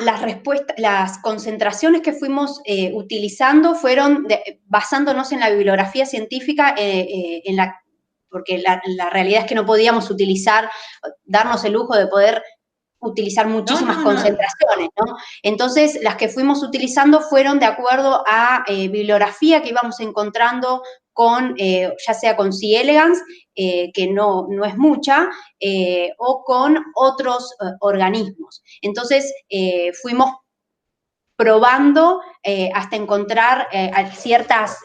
las concentraciones que fuimos utilizando fueron basándonos en la bibliografía científica, porque la realidad es que no podíamos darnos el lujo de poder utilizar muchísimas concentraciones, ¿no? Entonces, las que fuimos utilizando fueron de acuerdo a bibliografía que íbamos encontrando con, ya sea con C. elegans, que no es mucha, o con otros organismos. Entonces, fuimos probando hasta encontrar ciertas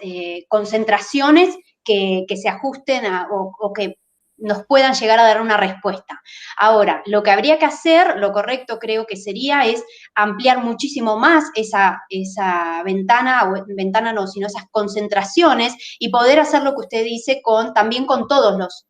concentraciones que se ajusten o que nos puedan llegar a dar una respuesta. Ahora, lo que habría que hacer, lo correcto creo que sería, es ampliar muchísimo más esa ventana, o ventana no, sino esas concentraciones, y poder hacer lo que usted dice también con todos los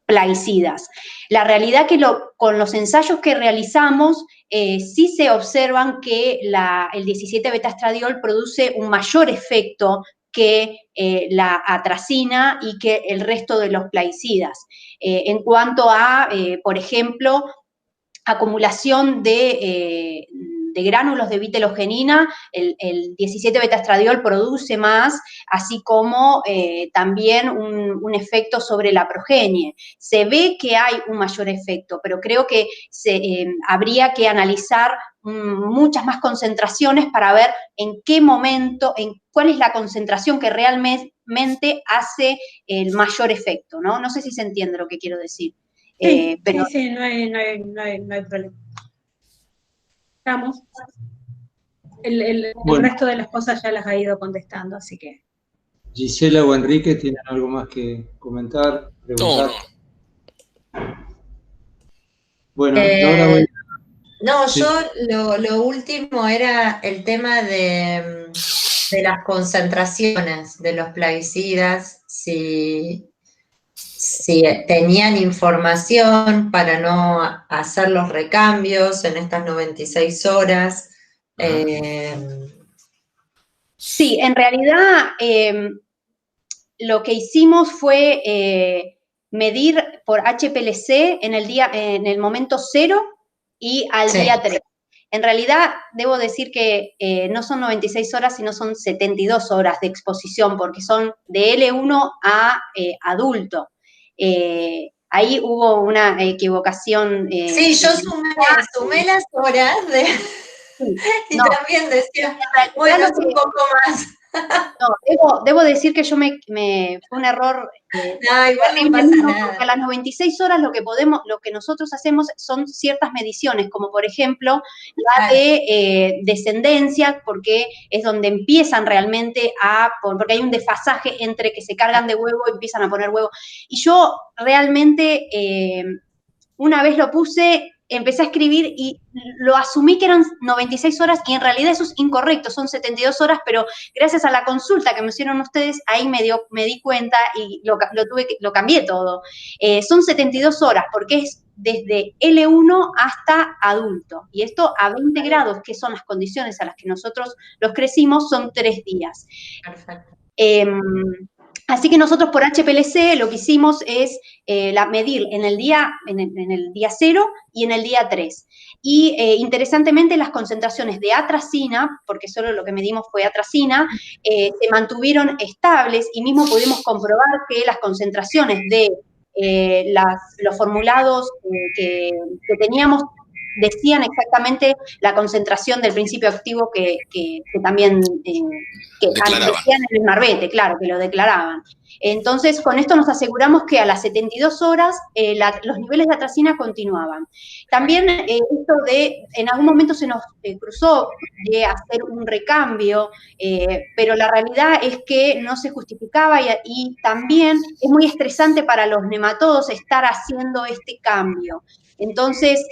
plaguicidas. La realidad que con los ensayos que realizamos, sí se observan que el 17-beta-estradiol produce un mayor efecto que la atracina y que el resto de los plaguicidas. En cuanto a, por ejemplo, acumulación de gránulos de vitelogenina, el 17-beta-estradiol produce más, así como también un efecto sobre la progenie. Se ve que hay un mayor efecto, pero creo que habría que analizar muchas más concentraciones para ver en qué momento, cuál es la concentración que realmente hace el mayor efecto, ¿no? No sé si se entiende lo que quiero decir. Sí, sí, no hay problema. Estamos. El resto de las cosas ya las ha ido contestando, así que... Gisela o Enrique, ¿tienen algo más que comentar, preguntar? Bueno, ahora voy... No, sí. Yo lo último era el tema de las concentraciones de los plaguicidas, si tenían información para no hacer los recambios en estas 96 horas. Sí, en realidad lo que hicimos fue medir por HPLC en el momento 0 y al día 3. En realidad, debo decir que no son 96 horas, sino son 72 horas de exposición, porque son de L1 a adulto. Ahí hubo una equivocación. Sí, yo sumé las horas y no, también decía, bueno, es un poco más. No, debo decir que fue un error. No, igual no pasa nada. Porque a las 96 horas lo que nosotros hacemos son ciertas mediciones, como por ejemplo la de descendencia, porque es donde empiezan realmente porque hay un desfasaje entre que se cargan de huevo y empiezan a poner huevo. Y yo realmente, una vez lo puse, empecé a escribir y lo asumí que eran 96 horas y en realidad eso es incorrecto, son 72 horas, pero gracias a la consulta que me hicieron ustedes, ahí me di cuenta y lo cambié todo. Son 72 horas porque es desde L1 hasta adulto. Y esto a 20 grados, que son las condiciones a las que nosotros los crecimos, son 3 días. Perfecto. Así que nosotros por HPLC lo que hicimos es medir en el día 0 y en el día 3. Y interesantemente las concentraciones de atracina, porque solo lo que medimos fue atracina, se mantuvieron estables y mismo pudimos comprobar que las concentraciones de los formulados que teníamos decían exactamente la concentración del principio activo que también decían en el marbete, claro, que lo declaraban. Entonces, con esto nos aseguramos que a las 72 horas los niveles de atracina continuaban. También esto en algún momento se nos cruzó de hacer un recambio, pero la realidad es que no se justificaba y también es muy estresante para los nematodos estar haciendo este cambio. Entonces,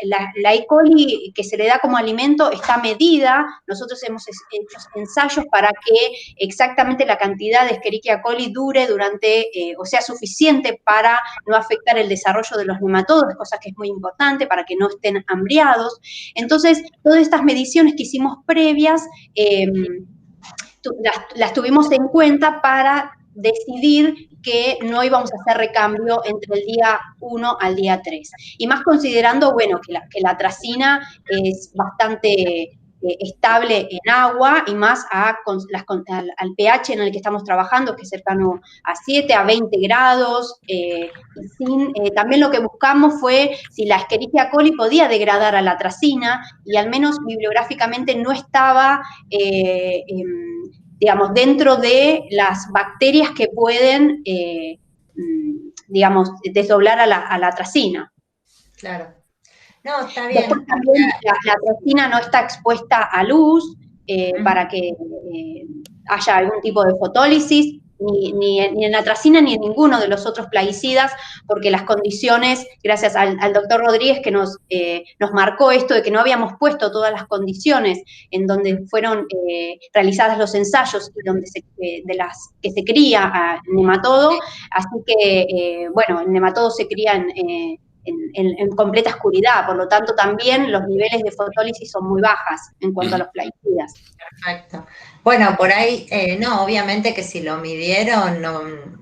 la E. coli que se le da como alimento está medida. Nosotros hemos hecho ensayos para que exactamente la cantidad de Escherichia coli dure o sea suficiente para no afectar el desarrollo de los nematodos, cosa que es muy importante para que no estén hambriados. Entonces, todas estas mediciones que hicimos previas las tuvimos en cuenta para decidir que no íbamos a hacer recambio entre el día 1 al día 3. Y más considerando, bueno, que la atracina es bastante estable en agua y más al pH en el que estamos trabajando, que es cercano a 7, a 20 grados. También lo que buscamos fue si la Escherichia coli podía degradar a la atracina y al menos bibliográficamente no estaba digamos, dentro de las bacterias que pueden, digamos, desdoblar a la atracina. Claro. No, está bien. Después también la atracina no está expuesta a luz para que haya algún tipo de fotólisis, ni en la atracina ni en ninguno de los otros plaguicidas, porque las condiciones, gracias al doctor Rodríguez que nos marcó esto de que no habíamos puesto todas las condiciones en donde fueron realizados los ensayos y donde de las que se cría a nematodo, así que, bueno, el nematodo se cría en completa oscuridad, por lo tanto también los niveles de fotólisis son muy bajas en cuanto a los plaguicidas. Perfecto. Bueno, por ahí, no, obviamente que si lo midieron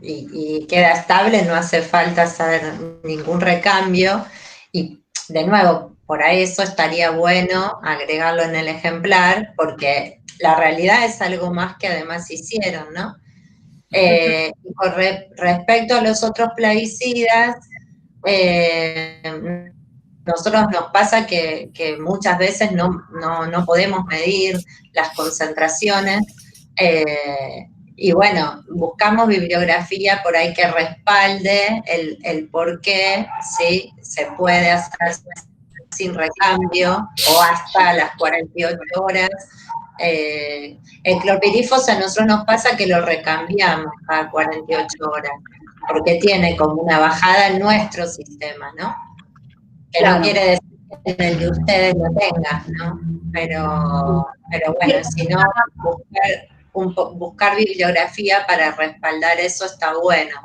y queda estable, no hace falta hacer ningún recambio. Y de nuevo, por ahí eso estaría bueno agregarlo en el ejemplar, porque la realidad es algo más que además hicieron, ¿no? Y con respecto a los otros plaguicidas, nosotros nos pasa que muchas veces no podemos medir las concentraciones y bueno, buscamos bibliografía por ahí que respalde el por qué ¿sí? Se puede hacer sin recambio o hasta las 48 horas. El clorpirifos a nosotros nos pasa que lo recambiamos a 48 horas, porque tiene como una bajada en nuestro sistema, ¿no? Que claro. No quiere decir que en el de ustedes lo tengan, ¿no? Pero bueno, si no, buscar bibliografía para respaldar eso está bueno.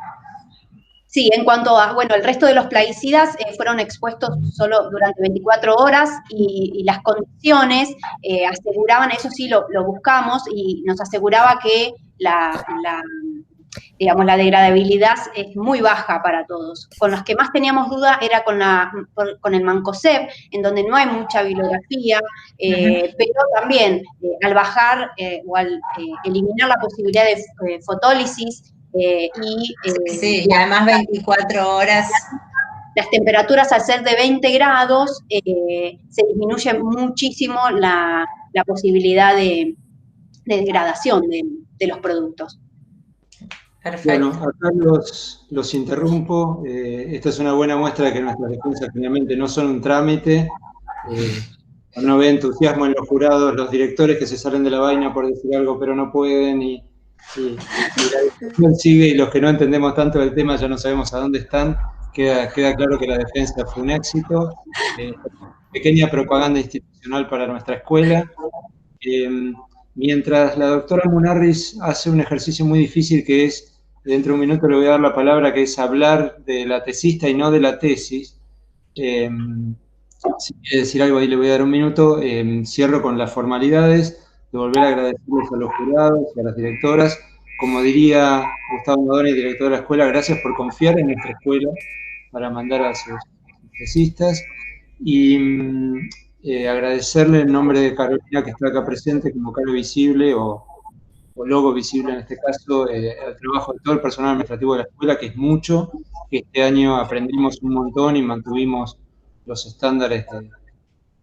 Sí, en cuanto a, bueno, el resto de los plaguicidas fueron expuestos solo durante 24 horas y las condiciones aseguraban, eso sí lo buscamos y nos aseguraba que digamos, la degradabilidad es muy baja para todos. Con los que más teníamos duda era con el Mancozeb, en donde no hay mucha bibliografía, pero también al bajar o al eliminar la posibilidad de fotólisis sí, y además 24 horas. Las temperaturas al ser de 20 grados se disminuye muchísimo la posibilidad de degradación de los productos. Perfecto. Bueno, acá los interrumpo. Esta es una buena muestra de que nuestras defensas finalmente no son un trámite. Uno ve entusiasmo en los jurados, los directores que se salen de la vaina por decir algo pero no pueden, y la discusión sigue, y los que no entendemos tanto del tema ya no sabemos a dónde están. Queda claro que la defensa fue un éxito. Pequeña propaganda institucional para nuestra escuela. Mientras la doctora Munarriz hace un ejercicio muy difícil, que es, dentro de un minuto le voy a dar la palabra, que es hablar de la tesista y no de la tesis. Si quiere decir algo, ahí le voy a dar un minuto. Cierro con las formalidades, de volver a agradecerles a los jurados y a las directoras. Como diría Gustavo Madoni, director de la escuela, gracias por confiar en nuestra escuela para mandar a sus tesistas. Y agradecerle en nombre de Carolina, que está acá presente como cara visible o logo visible en este caso, el trabajo de todo el personal administrativo de la escuela, que es mucho, que este año aprendimos un montón y mantuvimos los estándares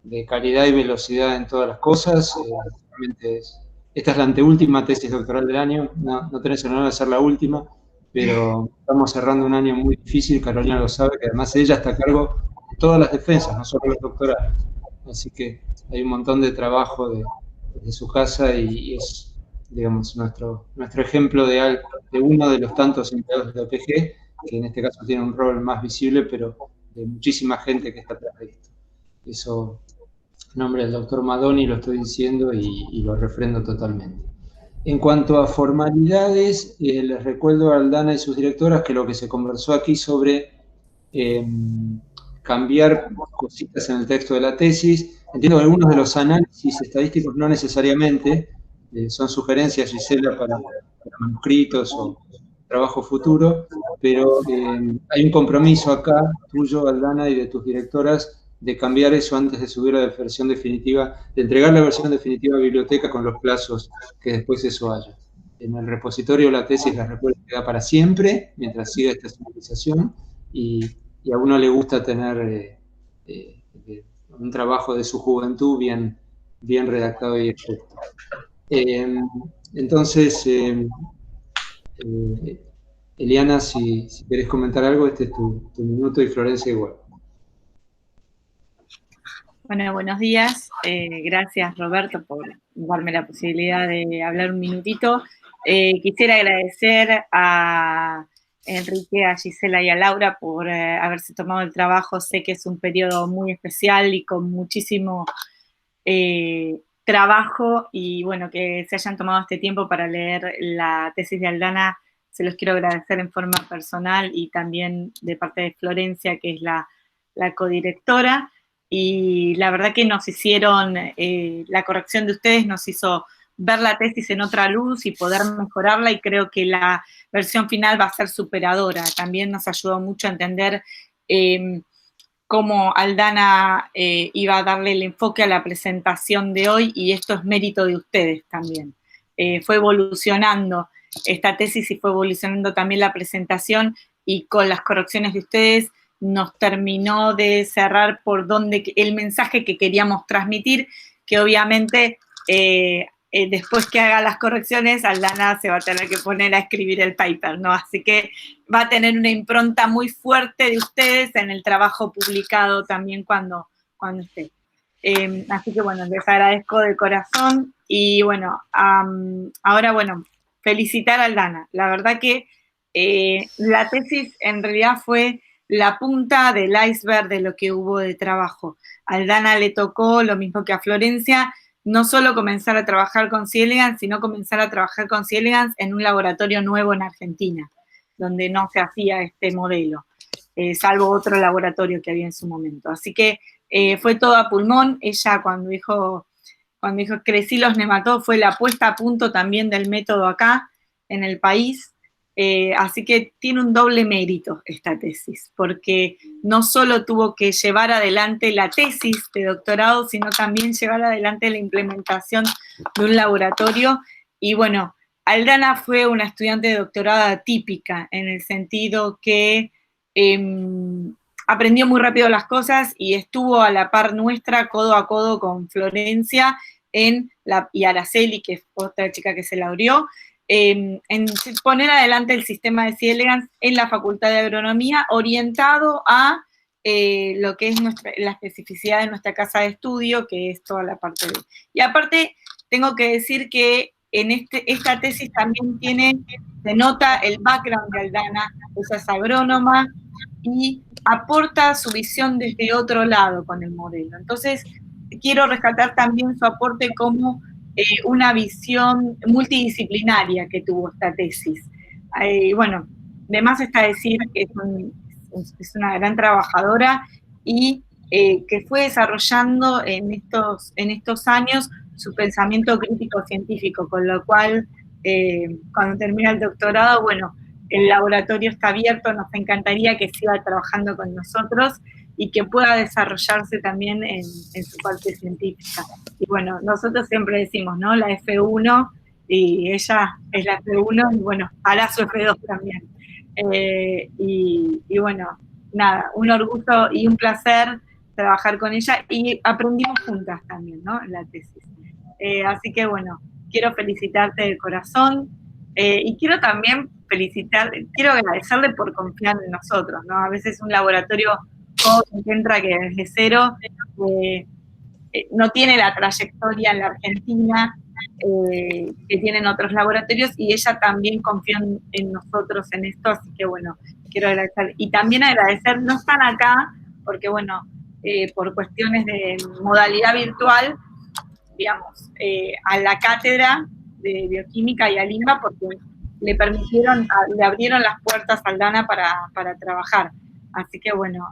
de calidad y velocidad en todas las cosas. Esta es la anteúltima tesis doctoral del año, no tenés el honor de ser la última, pero estamos cerrando un año muy difícil. Carolina lo sabe, que además ella está a cargo de todas las defensas, no solo los doctorales. Así que hay un montón de trabajo desde su casa, y es, digamos, nuestro ejemplo de uno de los tantos empleados de la OPG, que en este caso tiene un rol más visible, pero de muchísima gente que está atrás de esto. Eso, en nombre del doctor Madoni, lo estoy diciendo y lo refrendo totalmente. En cuanto a formalidades, les recuerdo a Aldana y sus directoras que lo que se conversó aquí sobre cambiar cositas en el texto de la tesis. Entiendo que algunos de los análisis estadísticos no necesariamente, son sugerencias, Gisela, para manuscritos o trabajo futuro, pero hay un compromiso acá, tuyo, Aldana, y de tus directoras, de cambiar eso antes de subir a la versión definitiva, de entregar la versión definitiva a la biblioteca con los plazos que después eso haya. En el repositorio la tesis la recuerda queda para siempre, mientras siga esta civilización, y a uno le gusta tener un trabajo de su juventud bien redactado y expuesto. Entonces, Eliana, si querés comentar algo, este es tu minuto, y Florencia igual. Bueno, buenos días. Gracias, Roberto, por darme la posibilidad de hablar un minutito. Quisiera agradecer a Enrique, a Gisela y a Laura por haberse tomado el trabajo. Sé que es un periodo muy especial y con muchísimo trabajo, y bueno, que se hayan tomado este tiempo para leer la tesis de Aldana, se los quiero agradecer en forma personal, y también de parte de Florencia, que es la codirectora. Y la verdad que nos hicieron, la corrección de ustedes nos hizo ver la tesis en otra luz y poder mejorarla, y creo que la versión final va a ser superadora. También nos ayudó mucho a entender cómo Aldana iba a darle el enfoque a la presentación de hoy, y esto es mérito de ustedes también. Fue evolucionando esta tesis y fue evolucionando también la presentación, y con las correcciones de ustedes nos terminó de cerrar por donde el mensaje que queríamos transmitir, que obviamente después que haga las correcciones, Aldana se va a tener que poner a escribir el paper, ¿no? Así que va a tener una impronta muy fuerte de ustedes en el trabajo publicado también cuando esté. Así que bueno, les agradezco de corazón, y bueno, ahora bueno, felicitar a Aldana. La verdad que la tesis en realidad fue la punta del iceberg de lo que hubo de trabajo. A Aldana le tocó, lo mismo que a Florencia, no solo comenzar a trabajar con C. elegans, sino comenzar a trabajar con C. elegans en un laboratorio nuevo en Argentina, donde no se hacía este modelo, salvo otro laboratorio que había en su momento. Así que fue todo a pulmón. Ella cuando dijo crecí los nematodos, fue la puesta a punto también del método acá, en el país. Así que tiene un doble mérito esta tesis, porque no solo tuvo que llevar adelante la tesis de doctorado, sino también llevar adelante la implementación de un laboratorio. Y bueno, Aldana fue una estudiante de doctorado atípica, en el sentido que aprendió muy rápido las cosas y estuvo a la par nuestra, codo a codo con Florencia y Araceli, que es otra chica que se laureó, en poner adelante el sistema de C. elegans en la Facultad de Agronomía, orientado a lo que es la especificidad de nuestra casa de estudio, que es toda la parte de... Y aparte, tengo que decir que en esta tesis también se nota el background de Aldana. Ella es agrónoma y aporta su visión desde otro lado con el modelo. Entonces, quiero rescatar también su aporte como una visión multidisciplinaria que tuvo esta tesis. Bueno, además está decir que es una gran trabajadora y que fue desarrollando en estos años su pensamiento crítico científico, con lo cual cuando termina el doctorado, bueno, el laboratorio está abierto, nos encantaría que siga trabajando con nosotros y que pueda desarrollarse también en su parte científica. Y bueno, nosotros siempre decimos, ¿no? La F1, y ella es la F1, y bueno, hará su F2 también. Y bueno, nada, un orgullo y un placer trabajar con ella, y aprendimos juntas también, ¿no? En la tesis. Así que bueno, quiero felicitarte de corazón, y quiero también quiero agradecerle por confiar en nosotros, ¿no? A veces un laboratorio que entra que desde cero no tiene la trayectoria en la Argentina que tienen otros laboratorios, y ella también confió en nosotros en esto, así que bueno, quiero agradecer. Y también agradecer, no están acá, porque bueno, por cuestiones de modalidad virtual, digamos, a la cátedra de bioquímica y a Limba, porque le abrieron las puertas a Aldana para trabajar. Así que bueno,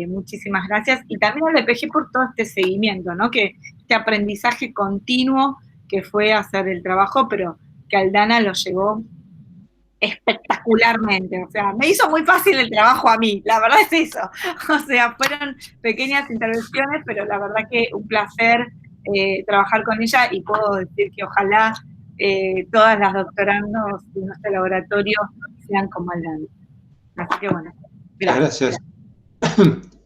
muchísimas gracias. Y también al EPG por todo este seguimiento, ¿no? Que este aprendizaje continuo que fue hacer el trabajo, pero que Aldana lo llevó espectacularmente. O sea, me hizo muy fácil el trabajo a mí, la verdad es eso. O sea, fueron pequeñas intervenciones, pero la verdad que un placer trabajar con ella, y puedo decir que ojalá todas las doctorandos de nuestro laboratorio sean como Aldana. Así que bueno. Gracias.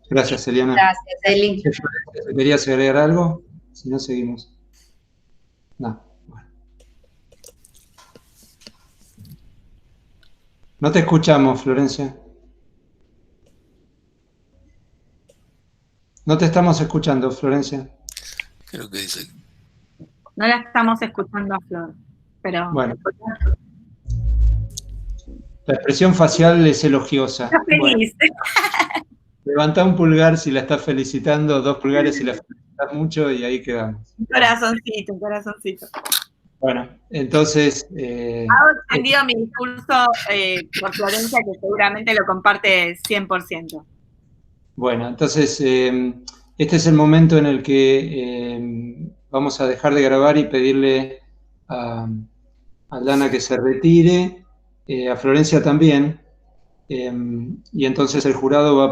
Gracias, Eliana. Gracias, Eli. ¿Querías agregar algo? Si no, seguimos. No. Bueno. No te escuchamos, Florencia. No te estamos escuchando, Florencia. Creo que dice. No la estamos escuchando a Flor, pero... Bueno. La expresión facial es elogiosa. Está feliz. Bueno, levanta un pulgar si la estás felicitando, 2 pulgares si la felicitas mucho, y ahí quedamos. Un corazoncito, un corazoncito. Bueno, entonces... Hago extendido mi discurso por Florencia, que seguramente lo comparte 100%. Bueno, entonces este es el momento en el que vamos a dejar de grabar y pedirle a Aldana que se retire, a Florencia también, y entonces el jurado va a pasar